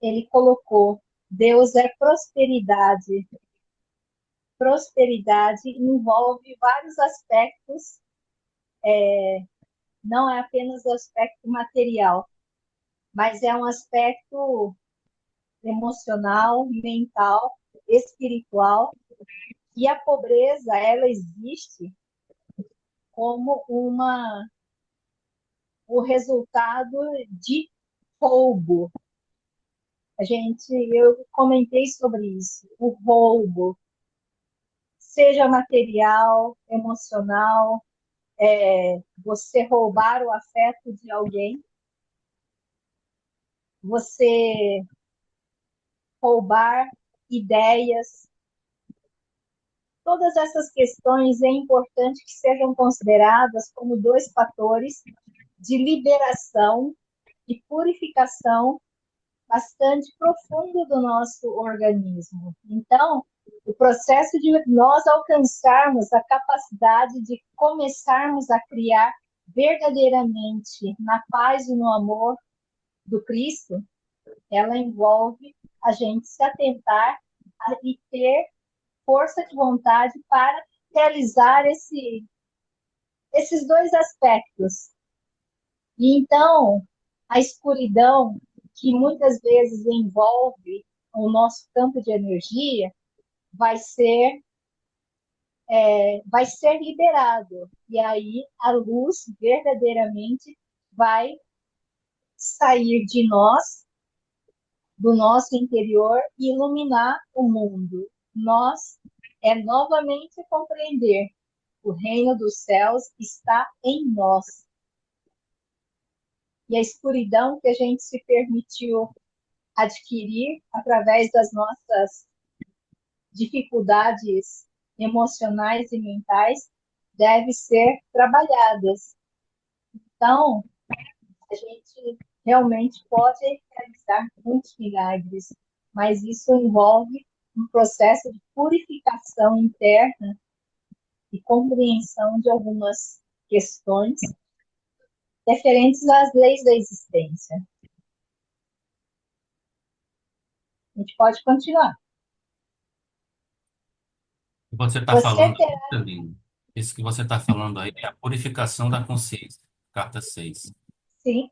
ele colocou. Deus é prosperidade. Prosperidade envolve vários aspectos, não é apenas o aspecto material, mas é um aspecto emocional, mental, espiritual. E a pobreza, ela existe como o resultado de roubo. Eu comentei sobre isso, o roubo, seja material, emocional, você roubar o afeto de alguém, você roubar ideias. Todas essas questões é importante que sejam consideradas como dois fatores de liberação e purificação bastante profundo do nosso organismo. Então, o processo de nós alcançarmos a capacidade de começarmos a criar verdadeiramente na paz e no amor do Cristo, ela envolve a gente se atentar e ter força de vontade para realizar esses dois aspectos. E então, a escuridão, que muitas vezes envolve o nosso campo de energia, vai ser liberado. E aí a luz verdadeiramente vai sair de nós, do nosso interior, e iluminar o mundo. Nós novamente compreender o reino dos céus está em nós. E a escuridão que a gente se permitiu adquirir através das nossas dificuldades emocionais e mentais deve ser trabalhadas. Então, a gente realmente pode realizar muitos milagres, mas isso envolve um processo de purificação interna e compreensão de algumas questões referentes às leis da existência. A gente pode continuar. O que você está Você falando, terá, Celino, isso que você está falando aí é a purificação da consciência, carta 6. sim,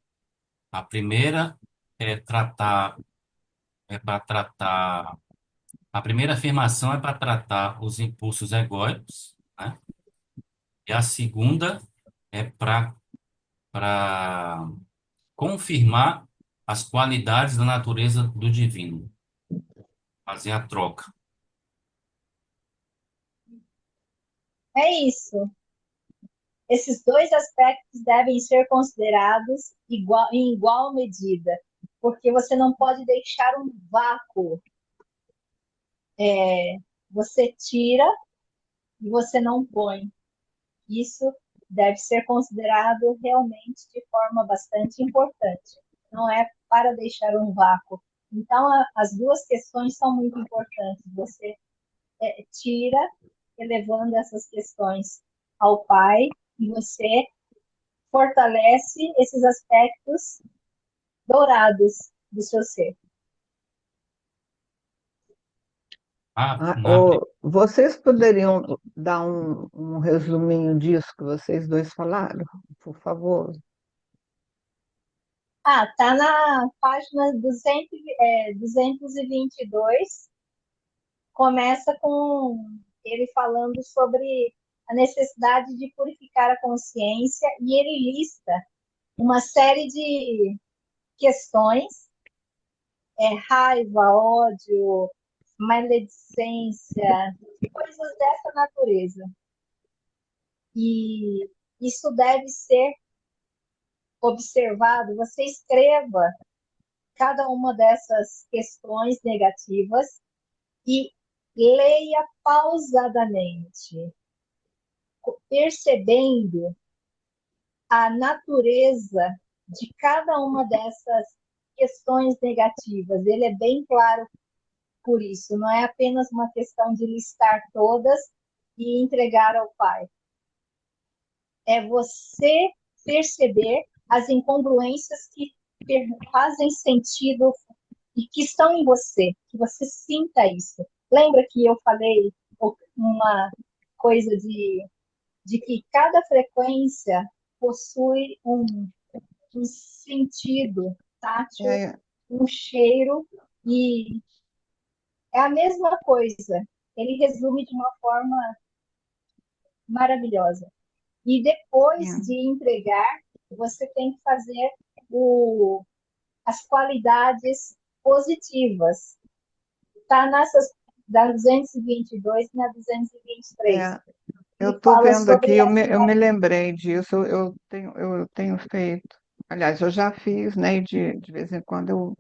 A primeira é tratar, é para tratar, a primeira afirmação é para tratar os impulsos egóicos, né? E a segunda é para confirmar as qualidades da natureza do divino, fazer a troca. é isso. Esses dois aspectos devem ser considerados em igual medida, porque você não pode deixar um vácuo. Você tira e você não põe. Isso deve ser considerado realmente de forma bastante importante. Não é para deixar um vácuo. Então, as duas questões são muito importantes. Você tira, elevando essas questões ao Pai, e você fortalece esses aspectos dourados do seu ser. Vocês poderiam dar um resuminho disso que vocês dois falaram, por favor? Tá na página 222. Começa com ele falando sobre a necessidade de purificar a consciência, e ele lista uma série de questões, raiva, ódio, maledicência, coisas dessa natureza. E isso deve ser observado. Você escreva cada uma dessas questões negativas e leia pausadamente, percebendo a natureza de cada uma dessas questões negativas. Ele é bem claro por isso, não é apenas uma questão de listar todas e entregar ao Pai. É você perceber as incongruências que fazem sentido e que estão em você, que você sinta isso. Lembra que eu falei uma coisa de que cada frequência possui um sentido tátil, um cheiro, e é a mesma coisa. Ele resume de uma forma maravilhosa. E depois de entregar, você tem que fazer as qualidades positivas. Está nessas da 222 e na 223. Eu Ele estou fala vendo aqui, sobre eu me lembrei disso, eu tenho feito. Aliás, eu já fiz, né? E de vez em quando eu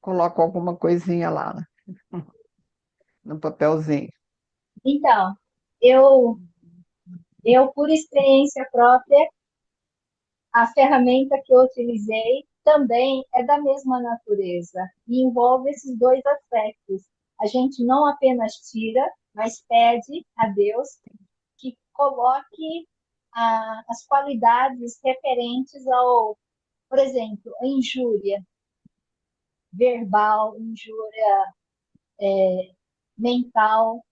coloco alguma coisinha lá, né, no papelzinho. Então, eu, por experiência própria, a ferramenta que eu utilizei também é da mesma natureza e envolve esses dois aspectos. A gente não apenas tira, mas pede a Deus que coloque as qualidades referentes ao, por exemplo, a injúria verbal, injúria mental.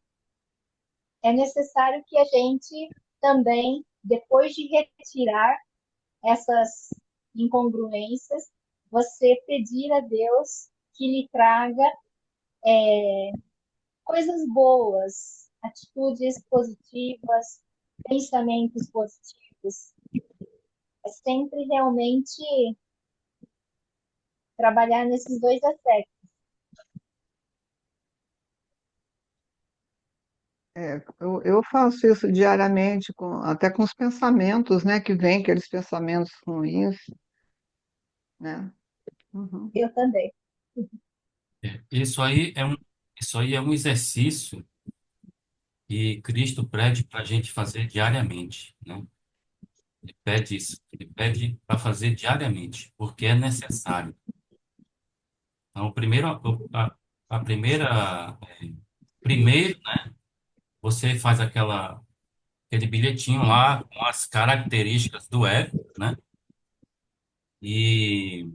É necessário que a gente também, depois de retirar essas incongruências, você pedir a Deus que lhe traga coisas boas, atitudes positivas, pensamentos positivos. É sempre realmente trabalhar nesses dois aspectos. Eu faço isso diariamente, até com os pensamentos, né, que vêm, aqueles pensamentos ruins, né? Uhum. Eu também. Isso aí é um exercício que Cristo pede para a gente fazer diariamente, né? Ele pede isso, ele pede para fazer diariamente, porque é necessário. Então, a primeira, primeiro, né, você faz aquele bilhetinho lá com as características do ego, né? E,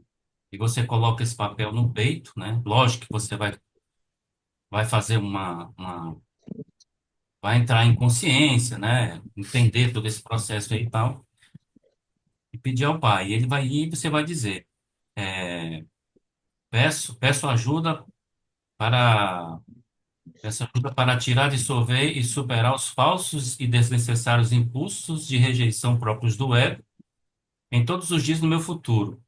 e você coloca esse papel no peito, né? Lógico que você vai fazer vai entrar em consciência, né? Entender todo esse processo aí e tal, e pedir ao Pai. E ele vai ir e você vai dizer, é, peço ajuda para Peço ajuda para tirar, dissolver e superar os falsos e desnecessários impulsos de rejeição próprios do ego em todos os dias do meu futuro.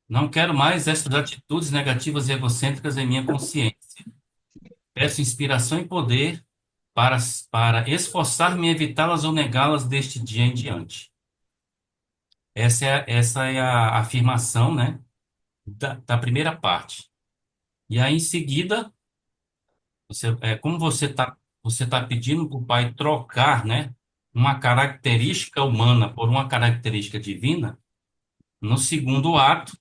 Não quero mais estas atitudes negativas e egocêntricas em minha consciência. Peço inspiração e poder para, para esforçar-me em evitá-las ou negá-las deste dia em diante. Essa é a afirmação, né, da primeira parte. E aí, em seguida, como você tá pedindo para o pai trocar, né, uma característica humana por uma característica divina, no segundo ato,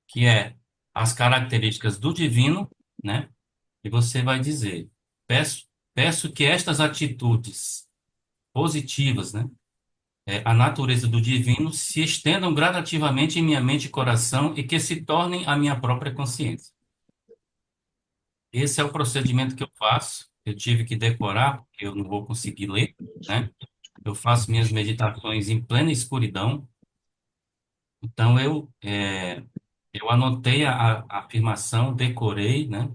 que é as características do divino, né, e você vai dizer, peço, peço que estas atitudes positivas, né, a natureza do divino, se estendam gradativamente em minha mente e coração e que se tornem a minha própria consciência. Esse é o procedimento que eu faço. Eu tive que decorar, porque eu não vou conseguir ler, né? Eu faço minhas meditações em plena escuridão. Então, eu anotei a afirmação, decorei, né?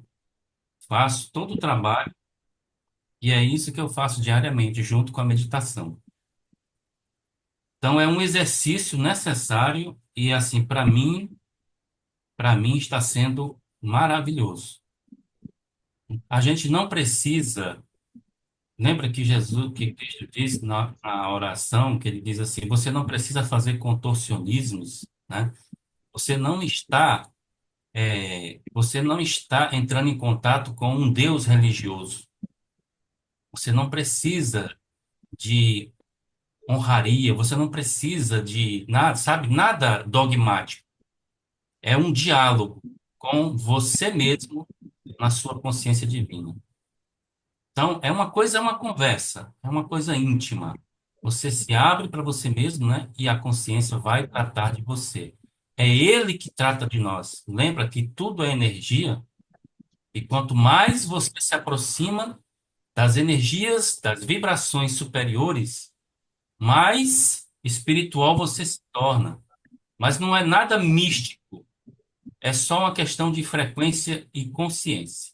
Faço todo o trabalho e é isso que eu faço diariamente, junto com a meditação. Então, é um exercício necessário e, assim, para mim está sendo maravilhoso. A gente não precisa. Lembra que Cristo disse na oração, que ele diz assim, você não precisa fazer contorcionismos, né? Você não está entrando em contato com um Deus religioso. Você não precisa de honraria, você não precisa de nada, sabe? Nada dogmático. É um diálogo com você mesmo na sua consciência divina. Então, é uma conversa, é uma coisa íntima. Você se abre para você mesmo, né? E a consciência vai tratar de você. É ele que trata de nós. Lembra que tudo é energia? E quanto mais você se aproxima das energias, das vibrações superiores, mais espiritual você se torna. Mas não é nada místico. É só uma questão de frequência e consciência.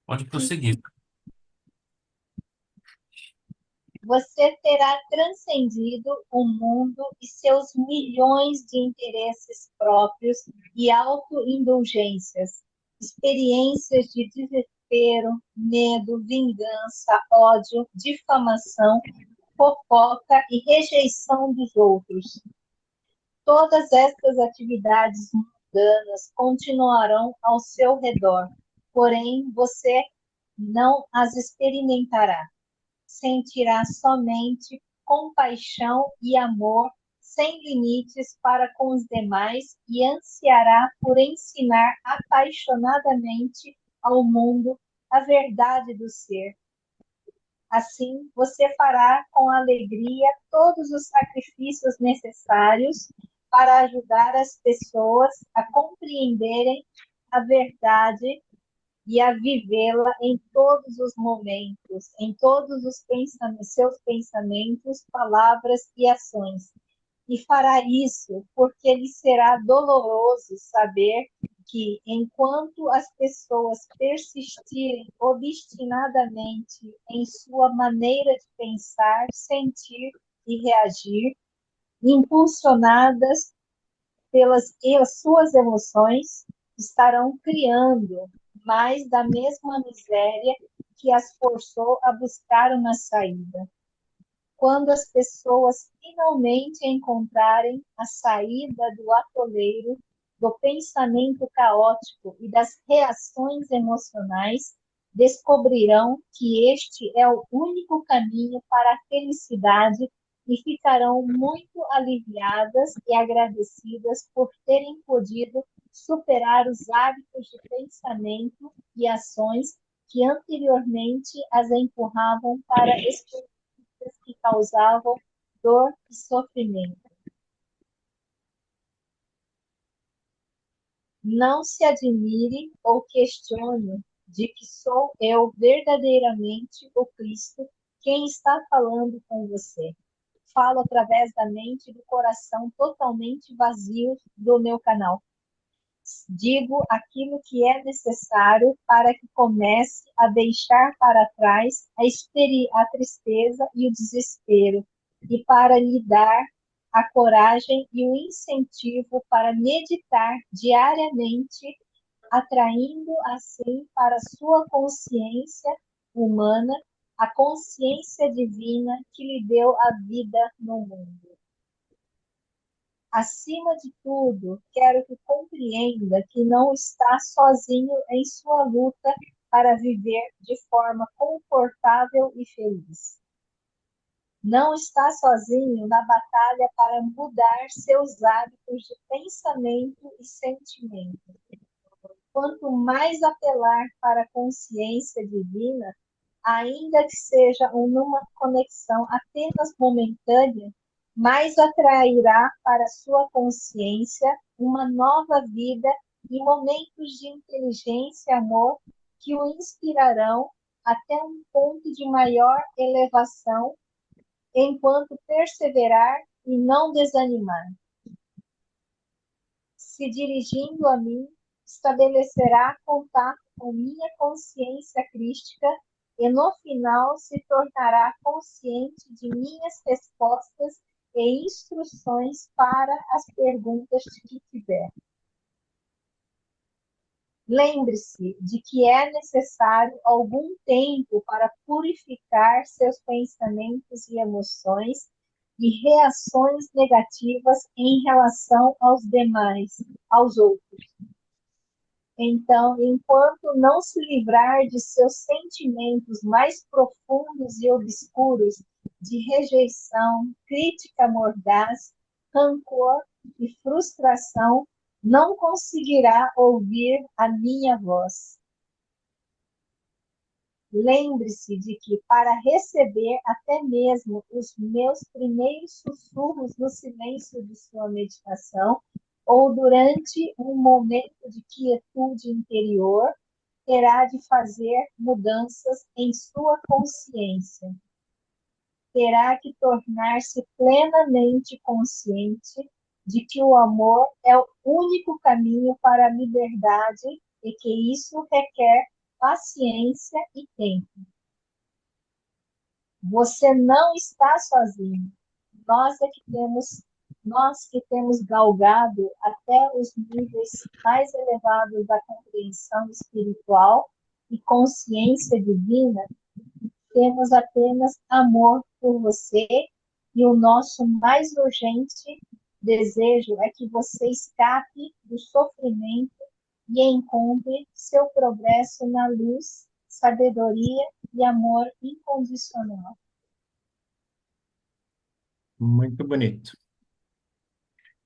Pode prosseguir. Você terá transcendido o mundo e seus milhões de interesses próprios e autoindulgências, experiências de desespero, medo, vingança, ódio, difamação, fofoca e rejeição dos outros. Todas estas atividades mundanas continuarão ao seu redor, porém você não as experimentará. Sentirá somente compaixão e amor sem limites para com os demais e ansiará por ensinar apaixonadamente ao mundo a verdade do ser. Assim, você fará com alegria todos os sacrifícios necessários para ajudar as pessoas a compreenderem a verdade e a vivê-la em todos os momentos, em todos os seus pensamentos, palavras e ações. E fará isso porque lhe será doloroso saber que, enquanto as pessoas persistirem obstinadamente em sua maneira de pensar, sentir e reagir, impulsionadas pelas suas emoções, estarão criando mais da mesma miséria que as forçou a buscar uma saída. Quando as pessoas finalmente encontrarem a saída do atoleiro, do pensamento caótico e das reações emocionais, descobrirão que este é o único caminho para a felicidade e ficarão muito aliviadas e agradecidas por terem podido superar os hábitos de pensamento e ações que anteriormente as empurravam para que causavam dor e sofrimento. Não se admire ou questione de que sou eu verdadeiramente o Cristo quem está falando com você. Falo através da mente e do coração totalmente vazios do meu canal. Digo aquilo que é necessário para que comece a deixar para trás a tristeza e o desespero, e para lhe dar a coragem e o incentivo para meditar diariamente, atraindo assim para sua consciência humana a consciência divina que lhe deu a vida no mundo. Acima de tudo, quero que compreenda que não está sozinho em sua luta para viver de forma confortável e feliz. Não está sozinho na batalha para mudar seus hábitos de pensamento e sentimento. Quanto mais apelar para a consciência divina, ainda que seja numa conexão apenas momentânea, mais atrairá para sua consciência uma nova vida e momentos de inteligência e amor que o inspirarão até um ponto de maior elevação, enquanto perseverar e não desanimar. Se dirigindo a mim, estabelecerá contato com minha consciência crística e no final se tornará consciente de minhas respostas e instruções para as perguntas que tiver. Lembre-se de que é necessário algum tempo para purificar seus pensamentos e emoções e reações negativas em relação aos demais, aos outros. Então, enquanto não se livrar de seus sentimentos mais profundos e obscuros de rejeição, crítica mordaz, rancor e frustração, não conseguirá ouvir a minha voz. Lembre-se de que, para receber até mesmo os meus primeiros sussurros no silêncio de sua meditação, ou durante um momento de quietude interior, terá de fazer mudanças em sua consciência. Terá que tornar-se plenamente consciente de que o amor é o único caminho para a liberdade e que isso requer paciência e tempo. Você não está sozinho. Nós que temos galgado até os níveis mais elevados da compreensão espiritual e consciência divina, temos apenas amor por você e o nosso mais urgente desejo é que você escape do sofrimento e encontre seu progresso na luz, sabedoria e amor incondicional. Muito bonito.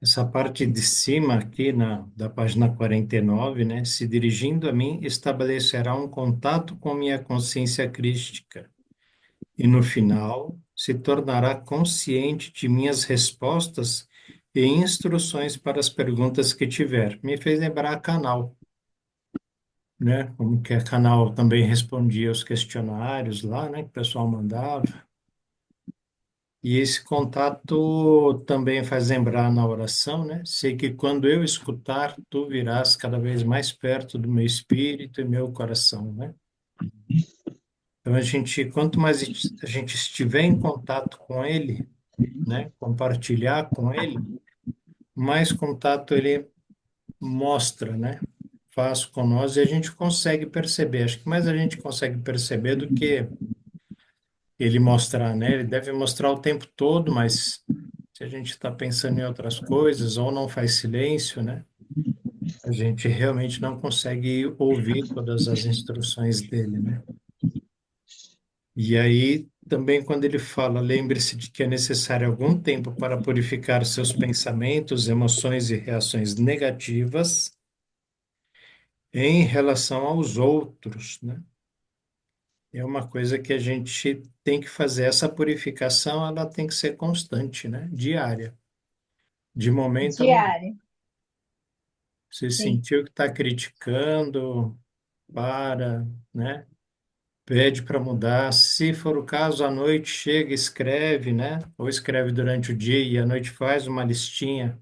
Essa parte de cima aqui da página 49, né? Se dirigindo a mim, estabelecerá um contato com minha consciência crística. e no final se tornará consciente de minhas respostas e instruções para as perguntas que tiver. Me fez lembrar Canal, né? Como que a Canal também respondia os questionários lá, né? Que o pessoal mandava. E esse contato também faz lembrar na oração, né? Sei que quando eu escutar, tu virás cada vez mais perto do meu espírito e meu coração, né? Então quanto mais a gente estiver em contato com ele, né? Compartilhar com ele, mais contato ele mostra, né? Faz com nós e a gente consegue perceber. Acho que mais a gente consegue perceber do que ele mostrar, né? Ele deve mostrar o tempo todo, mas se a gente está pensando em outras coisas ou não faz silêncio, né? A gente realmente não consegue ouvir todas as instruções dele, né? E aí, também quando ele fala, lembre-se de que é necessário algum tempo para purificar seus pensamentos, emoções e reações negativas em relação aos outros, né? É uma coisa que a gente tem que fazer. Essa purificação, ela tem que ser constante, né? Diária. De momento a momento. Diária. Você Sim. sentiu que está criticando, para, né? Pede para mudar. Se for o caso, à noite chega, escreve, né? Ou escreve durante o dia e à noite faz uma listinha.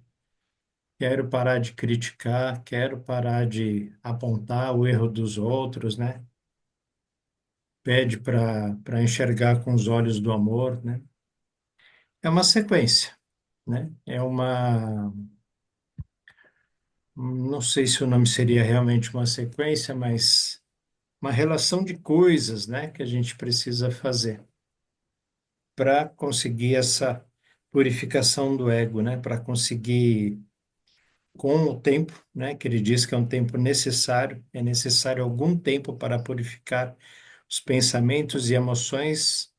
Quero parar de criticar, quero parar de apontar o erro dos outros, né? Pede para enxergar com os olhos do amor, né? É uma sequência, né? Não sei se o nome seria realmente uma sequência, mas uma relação de coisas, né, que a gente precisa fazer para conseguir essa purificação do ego, né, para conseguir com o tempo, né, que ele diz que é um tempo necessário, é necessário algum tempo para purificar os pensamentos e emoções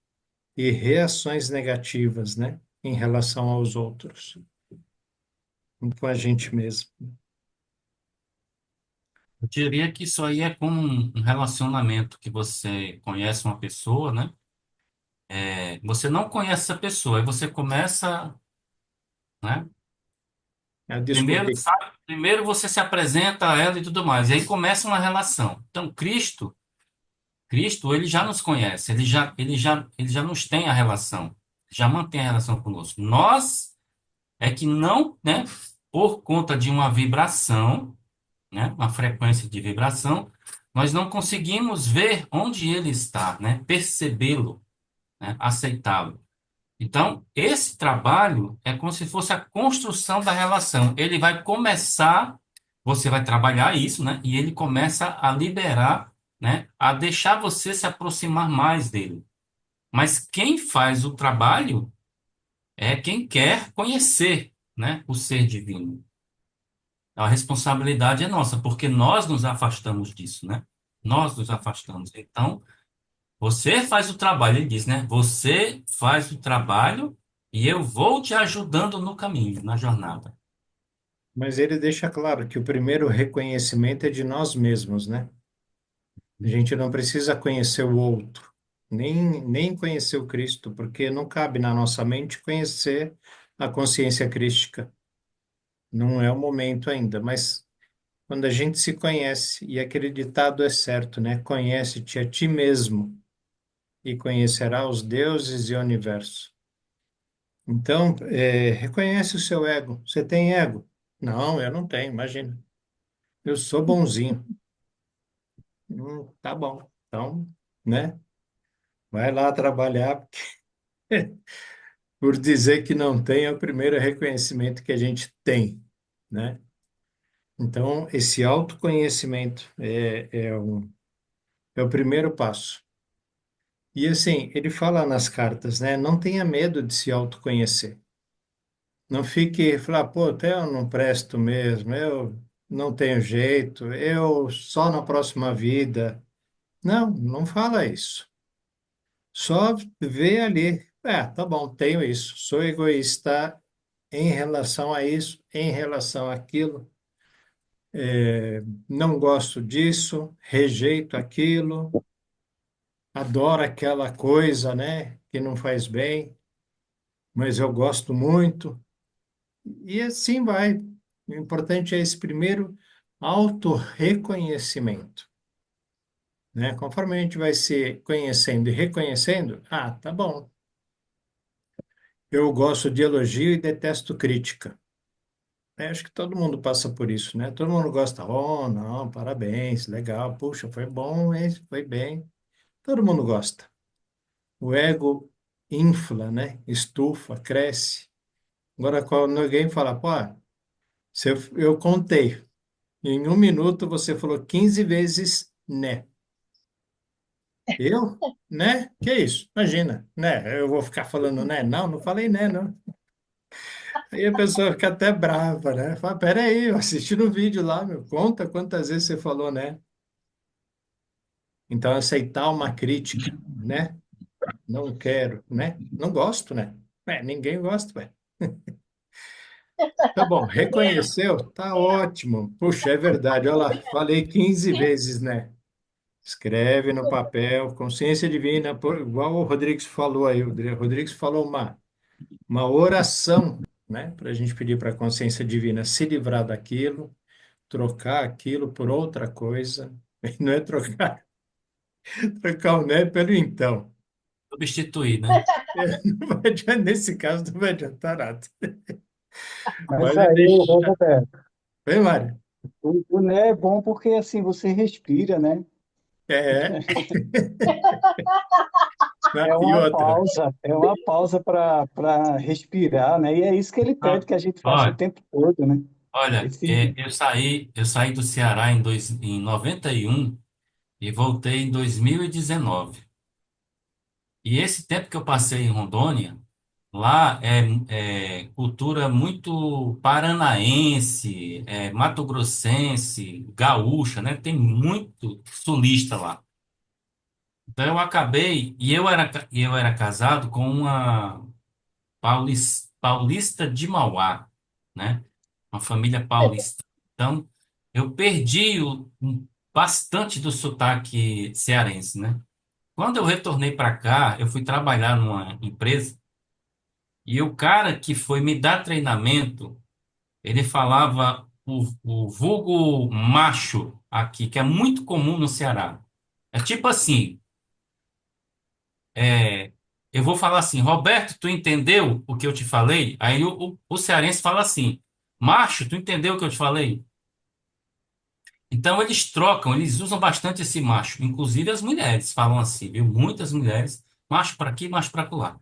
e reações negativas, né, em relação aos outros, e com a gente mesmo. Eu diria que isso aí é como um relacionamento que você conhece uma pessoa, né? Você não conhece essa pessoa, aí você começa, né? A Primeiro, descobrir. sabe, primeiro você se apresenta a ela e tudo mais, e aí começa uma relação. Então, Cristo, ele já nos conhece, ele já nos tem a relação, já mantém a relação conosco. Nós é que não, né? Por conta de uma vibração, né? Uma frequência de vibração, nós não conseguimos ver onde ele está, né? Percebê-lo, né? Aceitá-lo. Então, esse trabalho é como se fosse a construção da relação. Ele vai começar, você vai trabalhar isso, né? E ele começa a liberar, né? A deixar você se aproximar mais dele. Mas quem faz o trabalho é quem quer conhecer, né? O ser divino. A responsabilidade é nossa, porque nós nos afastamos disso, né? Nós nos afastamos. Então, você faz o trabalho, ele diz, né? Você faz o trabalho e eu vou te ajudando no caminho, na jornada. Mas ele deixa claro que o primeiro reconhecimento é de nós mesmos, né? A gente não precisa conhecer o outro, nem conhecer o Cristo, porque não cabe na nossa mente conhecer a consciência crística. Não é o momento ainda, mas quando a gente se conhece, e aquele ditado é certo, né? Conhece-te a ti mesmo e conhecerá os deuses e o universo. Então, reconhece o seu ego. Você tem ego? Não, eu não tenho, imagina. Eu sou bonzinho. Tá bom. Então, né? Vai lá trabalhar, porque por dizer que não tem é o primeiro reconhecimento que a gente tem, né? Então, esse autoconhecimento é o primeiro passo. E assim, ele fala nas cartas, né? Não tenha medo de se autoconhecer. Não fique falar, pô, até eu não presto mesmo, eu não tenho jeito, eu só na próxima vida. Não, não fala isso. Só vê ali, tá bom, tenho isso, sou egoísta em relação a isso, em relação àquilo, não gosto disso, rejeito aquilo, adoro aquela coisa, né, que não faz bem, mas eu gosto muito. E assim vai. O importante é esse primeiro autorreconhecimento, né? Conforme a gente vai se conhecendo e reconhecendo, tá bom. Eu gosto de elogio e detesto crítica. Acho que todo mundo passa por isso, né? Todo mundo gosta, oh, não, parabéns, legal, puxa, foi bom, hein? Foi bem. Todo mundo gosta. O ego infla, né? Estufa, cresce. Agora, quando alguém fala, pô, eu contei, em 1 minuto você falou 15 vezes né. Eu? Né? Que isso? Imagina, né? Eu vou ficar falando né? Não, não falei né, não. Aí a pessoa fica até brava, né? Fala, peraí, eu assisti no vídeo lá, meu, conta quantas vezes você falou né. Então, aceitar uma crítica, né? Não quero, né? Não gosto, né? Ninguém gosta, ué. Tá bom, reconheceu? Tá ótimo. Puxa, é verdade. Olha lá, falei 15 vezes, né? Escreve no papel, consciência divina, igual o Rodrigues falou aí. O Rodrigues falou uma oração, né? Para a gente pedir para a consciência divina se livrar daquilo, trocar aquilo por outra coisa. Não é trocar o né pelo então. Substituir, né? Nesse caso, não vai adiantar nada. Mas Mas é aí, ô deixar. Roberto, Oi, Mário. o né é bom porque assim você respira, né? É. É E uma outra. pausa, é uma pausa para respirar, né? E é isso que ele Ah, pede que a gente faça o olha, tempo todo, né? olha, Esse, eu saí do Ceará em 91 e voltei em 2019. E esse tempo que eu passei em Rondônia, lá é cultura muito paranaense, mato-grossense, gaúcha, né? Tem muito sulista lá. Então eu acabei, e eu era casado com uma paulista de Mauá, né? Uma família paulista. Então eu perdi bastante do sotaque cearense, né? Quando eu retornei para cá, eu fui trabalhar numa empresa. E o cara que foi me dar treinamento, ele falava o vulgo macho aqui, que é muito comum no Ceará. É tipo assim, é, eu vou falar assim, Roberto, tu entendeu o que eu te falei? Aí o cearense fala assim, macho, tu entendeu o que eu te falei? Então eles trocam, eles usam bastante esse macho. Inclusive as mulheres falam assim, viu? Muitas mulheres, macho para aqui, macho para lá.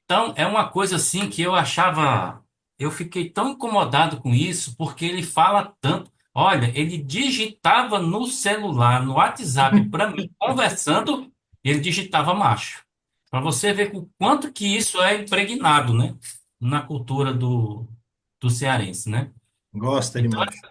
Então, é uma coisa assim que eu achava. Eu fiquei tão incomodado com isso, porque ele fala tanto. Olha, ele digitava no celular, no WhatsApp, para mim, conversando, ele digitava macho. Para você ver o quanto que isso é impregnado, né? Na cultura do cearense, né? Gosta de Então, macho.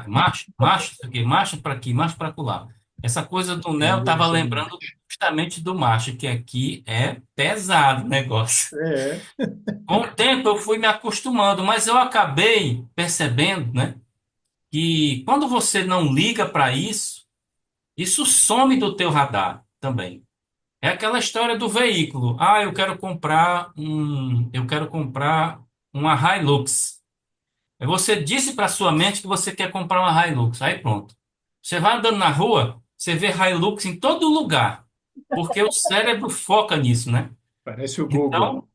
macho, macho, isso aqui, macho para aqui, macho para lá. Essa coisa do Neo estava Gosta de lembrando macho. justamente do macho, que aqui é pesado o negócio. É. Com o tempo eu fui me acostumando, mas eu acabei percebendo, né, que quando você não liga para isso, isso some do teu radar também. É aquela história do veículo. Ah, eu quero comprar uma Hilux. Aí você disse para sua mente que você quer comprar uma Hilux. Aí pronto. Você vai andando na rua, você vê Hilux em todo lugar, porque o cérebro foca nisso, né? Parece o Google. Então,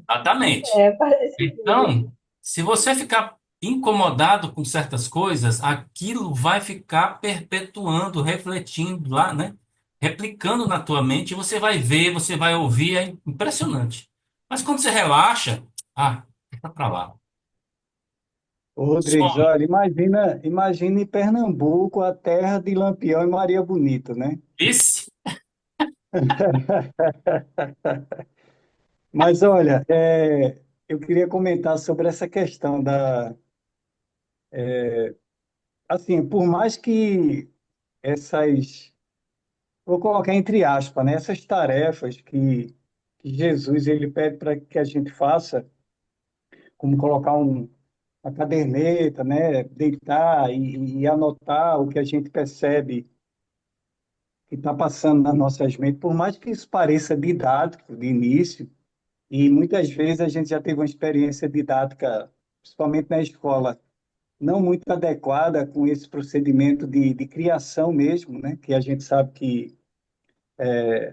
exatamente. É, parece Google. Então, se você ficar incomodado com certas coisas, aquilo vai ficar perpetuando, refletindo lá, né? Replicando na tua mente, e você vai ver, você vai ouvir, é impressionante. Mas quando você relaxa, fica pra lá. Ô, Rodrigues, Some. olha, imagina em Pernambuco, a terra de Lampião e Maria Bonita, né? Esse, Mas olha, eu queria comentar sobre essa questão assim, por mais que essas, vou colocar entre aspas, né, essas tarefas que Jesus ele pede para que a gente faça, como colocar uma caderneta, né, deitar e anotar o que a gente percebe está passando nas nossas mentes, por mais que isso pareça didático de início, e muitas vezes a gente já teve uma experiência didática, principalmente na escola, não muito adequada com esse procedimento de criação mesmo, né? Que a gente sabe que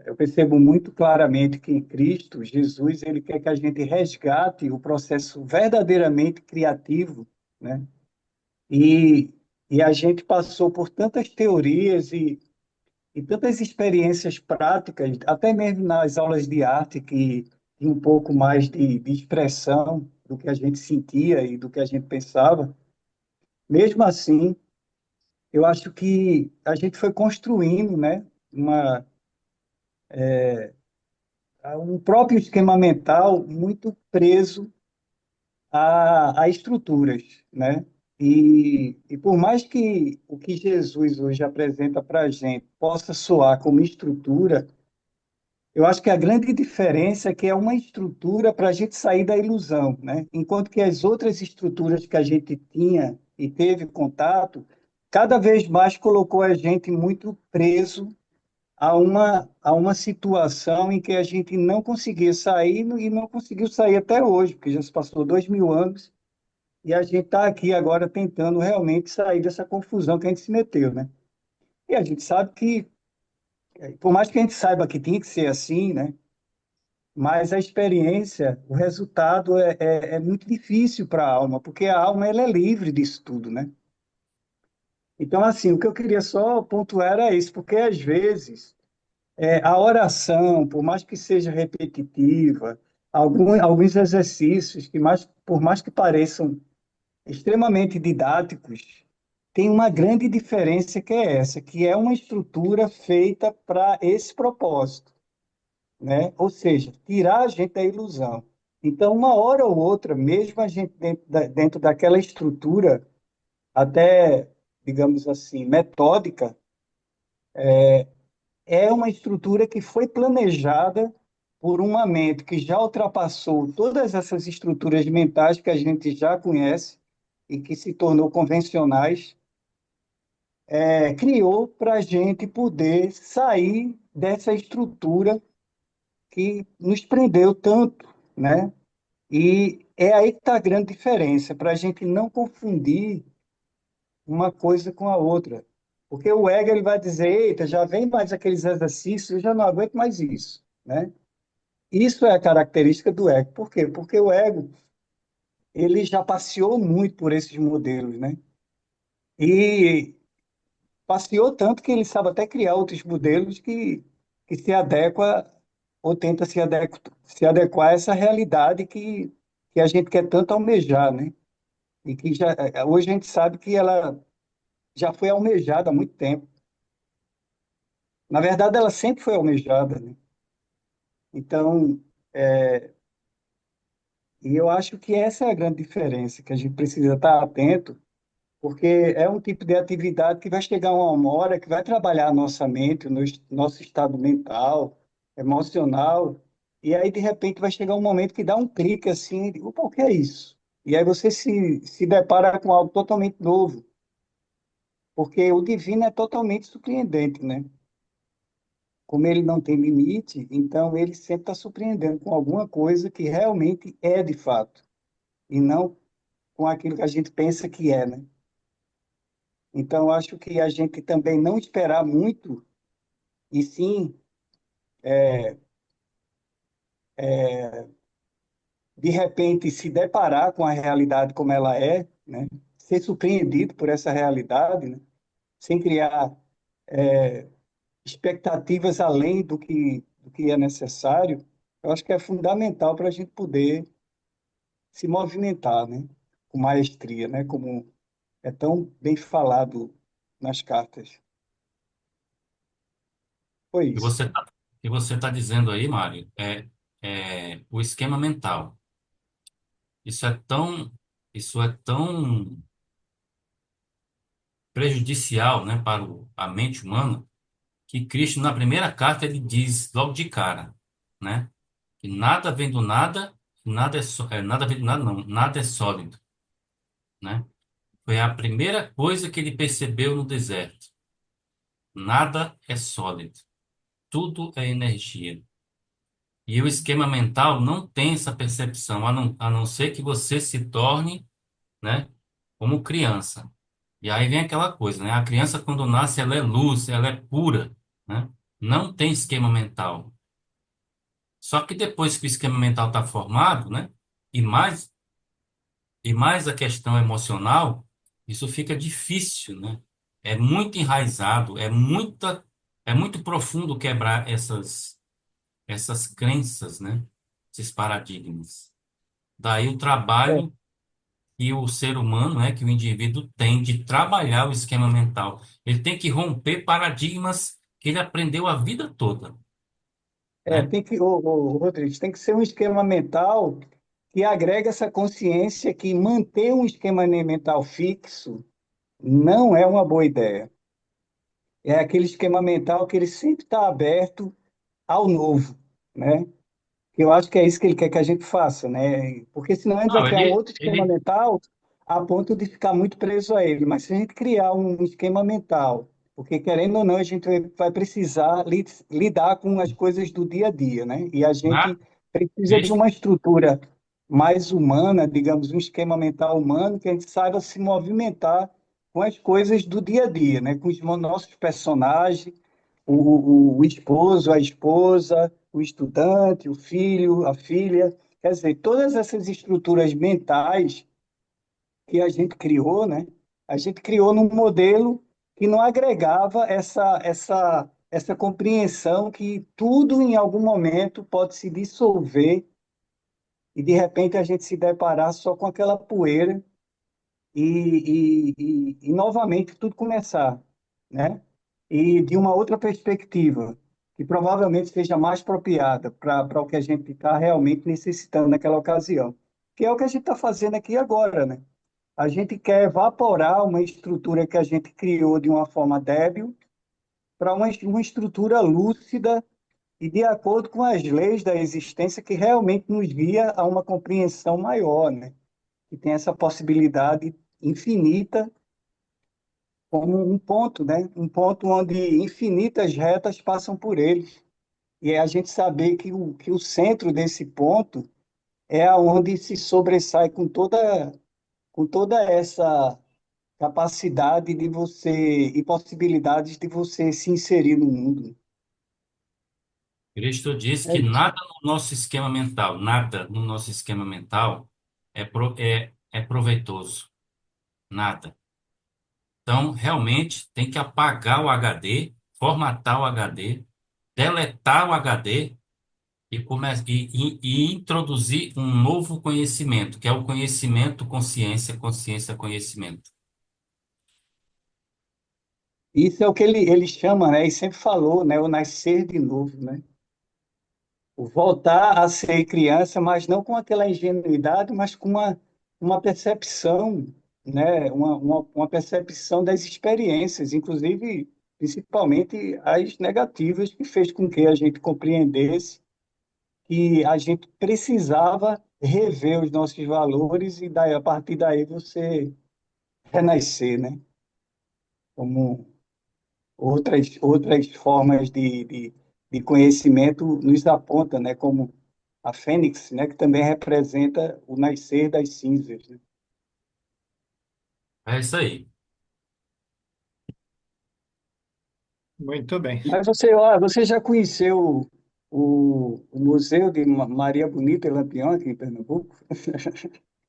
eu percebo muito claramente que em Cristo, Jesus, ele quer que a gente resgate o processo verdadeiramente criativo, né? E, e a gente passou por tantas teorias e tantas experiências práticas, até mesmo nas aulas de arte, que tinha um pouco mais de expressão do que a gente sentia e do que a gente pensava. Mesmo assim, eu acho que a gente foi construindo, né, uma, um próprio esquema mental muito preso a estruturas, né? E por mais que o que Jesus hoje apresenta para a gente possa soar como estrutura, eu acho que a grande diferença é que é uma estrutura para a gente sair da ilusão, né? Enquanto que as outras estruturas que a gente tinha e teve contato, cada vez mais colocou a gente muito preso a uma situação em que a gente não conseguia sair e não conseguiu sair até hoje, porque já se passou 2000 anos e a gente está aqui agora tentando realmente sair dessa confusão que a gente se meteu, né? E a gente sabe que, por mais que a gente saiba que tinha que ser assim, né? Mas a experiência, o resultado é muito difícil para a alma, porque a alma ela é livre disso tudo, né? Então, assim, o que eu queria só pontuar era isso, porque às vezes a oração, por mais que seja repetitiva, alguns exercícios que por mais que pareçam extremamente didáticos, tem uma grande diferença que é essa, que é uma estrutura feita para esse propósito, né? Ou seja, tirar a gente da ilusão. Então, uma hora ou outra, mesmo a gente dentro daquela estrutura, até, digamos assim, metódica, é uma estrutura que foi planejada por uma mente que já ultrapassou todas essas estruturas mentais que a gente já conhece e que se tornou convencionais, criou para a gente poder sair dessa estrutura que nos prendeu tanto, né? E é aí que está a grande diferença, para a gente não confundir uma coisa com a outra. Porque o ego ele vai dizer, eita, já vem mais aqueles exercícios, eu já não aguento mais isso, né? Isso é a característica do ego. Por quê? Porque o ego, ele já passeou muito por esses modelos, né? E passeou tanto que ele sabe até criar outros modelos que se adequa ou tenta se adequar a essa realidade que a gente quer tanto almejar, né? E que já, hoje a gente sabe que ela já foi almejada há muito tempo. Na verdade, ela sempre foi almejada, né? Então, e eu acho que essa é a grande diferença, que a gente precisa estar atento, porque é um tipo de atividade que vai chegar uma hora que vai trabalhar a nossa mente, nosso estado mental, emocional, e aí, de repente, vai chegar um momento que dá um clique assim, e digo, pô, o que é isso? E aí você se depara com algo totalmente novo, porque o divino é totalmente surpreendente, né? Como ele não tem limite, então ele sempre está surpreendendo com alguma coisa que realmente é de fato, e não com aquilo que a gente pensa que é, né? Então, acho que a gente também não esperar muito, e sim, de repente, se deparar com a realidade como ela é, né? Ser surpreendido por essa realidade, né? Sem criar expectativas além do que é necessário, eu acho que é fundamental para a gente poder se movimentar, né? Com maestria, né? Como é tão bem falado nas cartas. Foi E isso. você tá, e você está dizendo aí, Mário, o esquema mental. Isso é tão, isso é tão prejudicial, né, para a mente humana, que Cristo, na primeira carta, ele diz logo de cara, né, que nada vem do nada, nada vem do nada, não, nada é sólido, né? Foi a primeira coisa que ele percebeu no deserto. Nada é sólido, tudo é energia. E o esquema mental não tem essa percepção, a não ser que você se torne, né, como criança. E aí vem aquela coisa, né? A criança, quando nasce, ela é luz, ela é pura, né? Não tem esquema mental. Só que depois que o esquema mental está formado, né? E mais, e mais a questão emocional, isso fica difícil, né? É muito enraizado, é muito profundo quebrar essas crenças, né? Esses paradigmas. Daí o É, trabalho que o ser humano, né, que o indivíduo tem de trabalhar o esquema mental. Ele tem que romper paradigmas que ele aprendeu a vida toda, né? tem que, Rodrigues, tem que ser um esquema mental que agrega essa consciência que manter um esquema mental fixo não é uma boa ideia. É aquele esquema mental que ele sempre está aberto ao novo, né? Que eu acho que é isso que ele quer que a gente faça, né? Porque senão a gente vai Não, criar um outro esquema ele, mental a ponto de ficar muito preso a ele. Mas se a gente criar um esquema mental, porque querendo ou não, a gente vai precisar lidar com as coisas do dia a dia, né? E a na, gente precisa de Cristo, uma estrutura mais humana, digamos, um esquema mental humano, que a gente saiba se movimentar com as coisas do dia a dia, né? Com os nossos personagens, o esposo, a esposa, o estudante, o filho, a filha. Quer dizer, todas essas estruturas mentais que a gente criou, né? A gente criou num modelo que não agregava essa compreensão que tudo em algum momento pode se dissolver e de repente a gente se deparar só com aquela poeira e novamente tudo começar, né? E de uma outra perspectiva, que provavelmente seja mais apropriada para o que a gente está realmente necessitando naquela ocasião, que é o que a gente está fazendo aqui agora, né? A gente quer evaporar uma estrutura que a gente criou de uma forma débil para uma estrutura lúcida e de acordo com as leis da existência que realmente nos guia a uma compreensão maior, né? Que tem essa possibilidade infinita como um ponto, né? Um ponto onde infinitas retas passam por eles. E é a gente saber que o centro desse ponto é aonde se sobressai com toda essa capacidade de você e possibilidades de você se inserir no mundo. Cristo diz É que isso. nada no nosso esquema mental, nada no nosso esquema mental é proveitoso, nada. Então, realmente, tem que apagar o HD, formatar o HD, deletar o HD e introduzir um novo conhecimento, que é o conhecimento, consciência, consciência, conhecimento. Isso é o que ele chama, né? E sempre falou, né? O nascer de novo, né? O voltar a ser criança, mas não com aquela ingenuidade, mas com uma percepção, né? Uma percepção das experiências, inclusive, principalmente as negativas, que fez com que a gente compreendesse que a gente precisava rever os nossos valores e daí, a partir daí você renascer, né? Como outras formas de conhecimento nos aponta, né? Como a fênix, né? Que também representa o nascer das cinzas, né? É isso aí. Muito bem. Mas você, ó, você já conheceu o Museu de Maria Bonita e Lampião aqui em Pernambuco?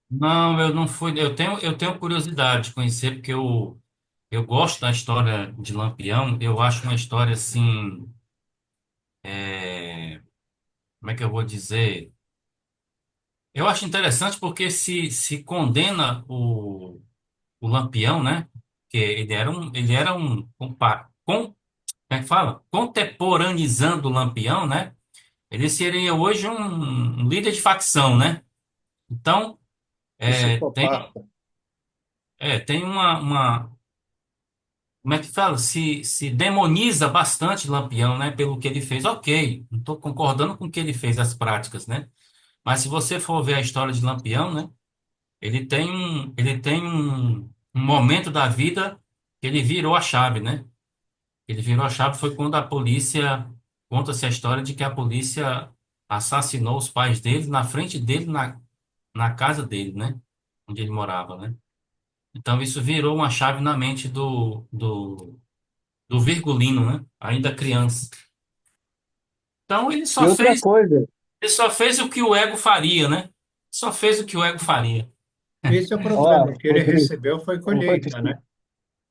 Não, eu não fui. Eu tenho curiosidade de conhecer, porque eu gosto da história de Lampião. Eu acho uma história assim. Como é que eu vou dizer? Eu acho interessante porque se condena o Lampião, né? Que ele era como é que fala? Contemporaneizando o Lampião, né? Ele seria hoje um líder de facção, né? Então, é, tem, Psicopata. tem como é que fala? Se demoniza bastante Lampião, né? Pelo que ele fez. Ok, não estou concordando com o que ele fez, as práticas, né? Mas se você for ver a história de Lampião, né? Ele tem um momento da vida que ele virou a chave, né? Ele virou a chave foi quando a polícia, conta-se a história de que a polícia assassinou os pais dele na frente dele, na casa dele, né? Onde ele morava, né? Então isso virou uma chave na mente do Virgulino, né? Ainda criança. Então E outra coisa, ele só fez o que o ego faria, né? Só fez o que o ego faria. Esse é o ó, problema. O que ele Rodrigo, recebeu foi ô, colheita, Rodrigo, né?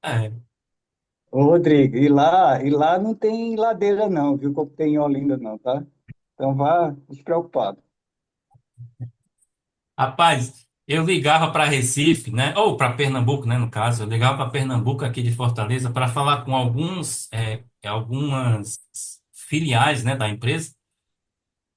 É. ô, Rodrigo, e lá não tem ladeira não, viu, como tem em Olinda não, tá? Então vá despreocupado. Rapaz, eu ligava para Recife, né? Ou para Pernambuco, né? No caso, eu ligava para Pernambuco aqui de Fortaleza para falar com algumas filiais, né, da empresa.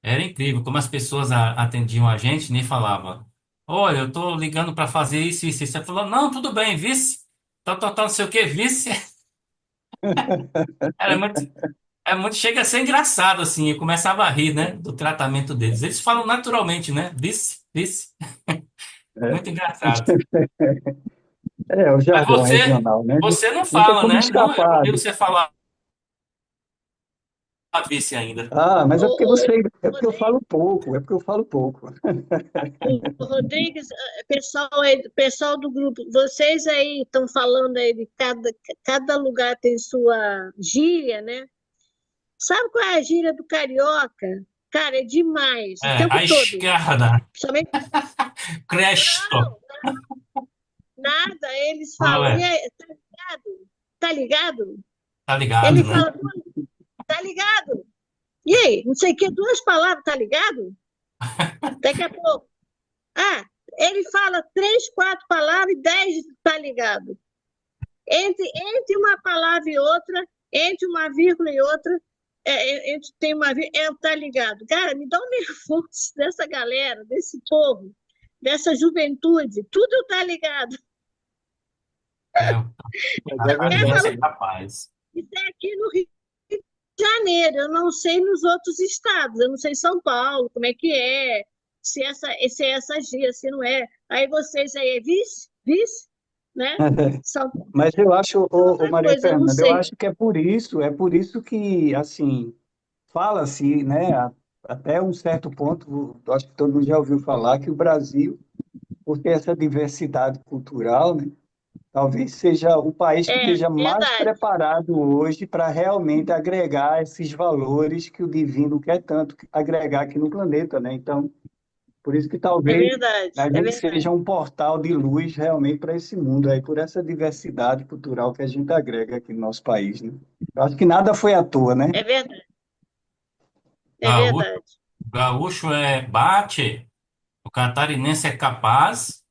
Era incrível como as pessoas atendiam a gente, nem falava. Olha, eu tô ligando para fazer isso, isso, isso. Você falou, não, tudo bem, vice. Tal, não sei o que, vice. Era muito, chega a ser engraçado, assim. Eu começava a rir, né, do tratamento deles. Eles falam naturalmente, né? Vice, vice. Muito engraçado. É o Mas jargão regional, né? você não Não tem fala, como né? Não, eu não escapar. vi você falar vice ainda. Ah, mas Ô, é porque eu Rodrigo, falo pouco, é porque eu falo pouco. o Rodrigues, pessoal do grupo, vocês aí estão falando aí de cada lugar tem sua gíria, né? Sabe qual é a gíria do carioca? Cara, é demais, o É, tempo a todo. esquerda, Principalmente, Cresto. nada, eles Qual falam, e é? aí, tá ligado? Tá ligado? Tá ligado, Ele né? fala, tá ligado? E aí, não sei o que, duas palavras, tá ligado? Daqui a pouco. Ah, ele fala três, quatro palavras e 10 tá ligado. Entre uma palavra e outra, entre uma vírgula e outra, tem uma vírgula, tá ligado. Cara, me dá um nervoso dessa galera, desse povo, dessa juventude, tudo tá ligado. É, Mas é É, criança fala, é verdade. capaz. isso é aqui no Rio de Janeiro, eu não sei nos outros estados, eu não sei São Paulo, como é que é, se é essa gíria, se não é. Aí vocês aí, vice, né? São Mas eu acho, ô, outra Maria coisa, eu não Fernanda, eu sei. acho que é por isso que, assim, fala-se, né, até um certo ponto, eu acho que todo mundo já ouviu falar que o Brasil, por ter essa diversidade cultural, né, talvez seja o país que É, esteja mais verdade, preparado hoje para realmente agregar esses valores que o divino quer tanto agregar aqui no planeta, né? Então, por isso que é talvez verdade, a é gente verdade, seja um portal de luz realmente para esse mundo aí, por essa diversidade cultural que a gente agrega aqui no nosso país, né? Eu acho que nada foi à toa, né? é verdade, é Gaúcho, verdade. gaúcho é bate, o catarinense é capaz,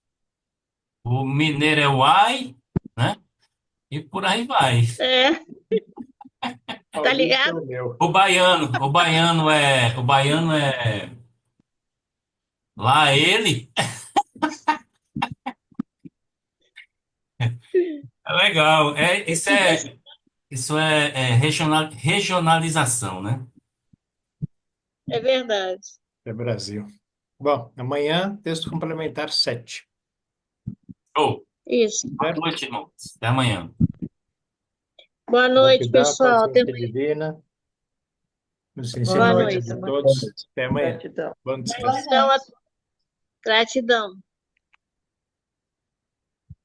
o mineiro é uai, né? E por aí vai. É, tá Paulista é ligado? o meu. O baiano é lá ele. É legal. Isso E deixa, é, regionalização, né? é verdade. É Brasil. Bom, amanhã, texto complementar 7. Show. Isso. Boa Certo? noite, irmãos. Até amanhã. Boa noite, Gratidão, pessoal. Até paciência amanhã. divina, nos Boa Boa ensinamentos noite. noite. de Boa todos. noite. Até amanhã. Gratidão. Bom descanso. Boa Gratidão, noite. gratidão.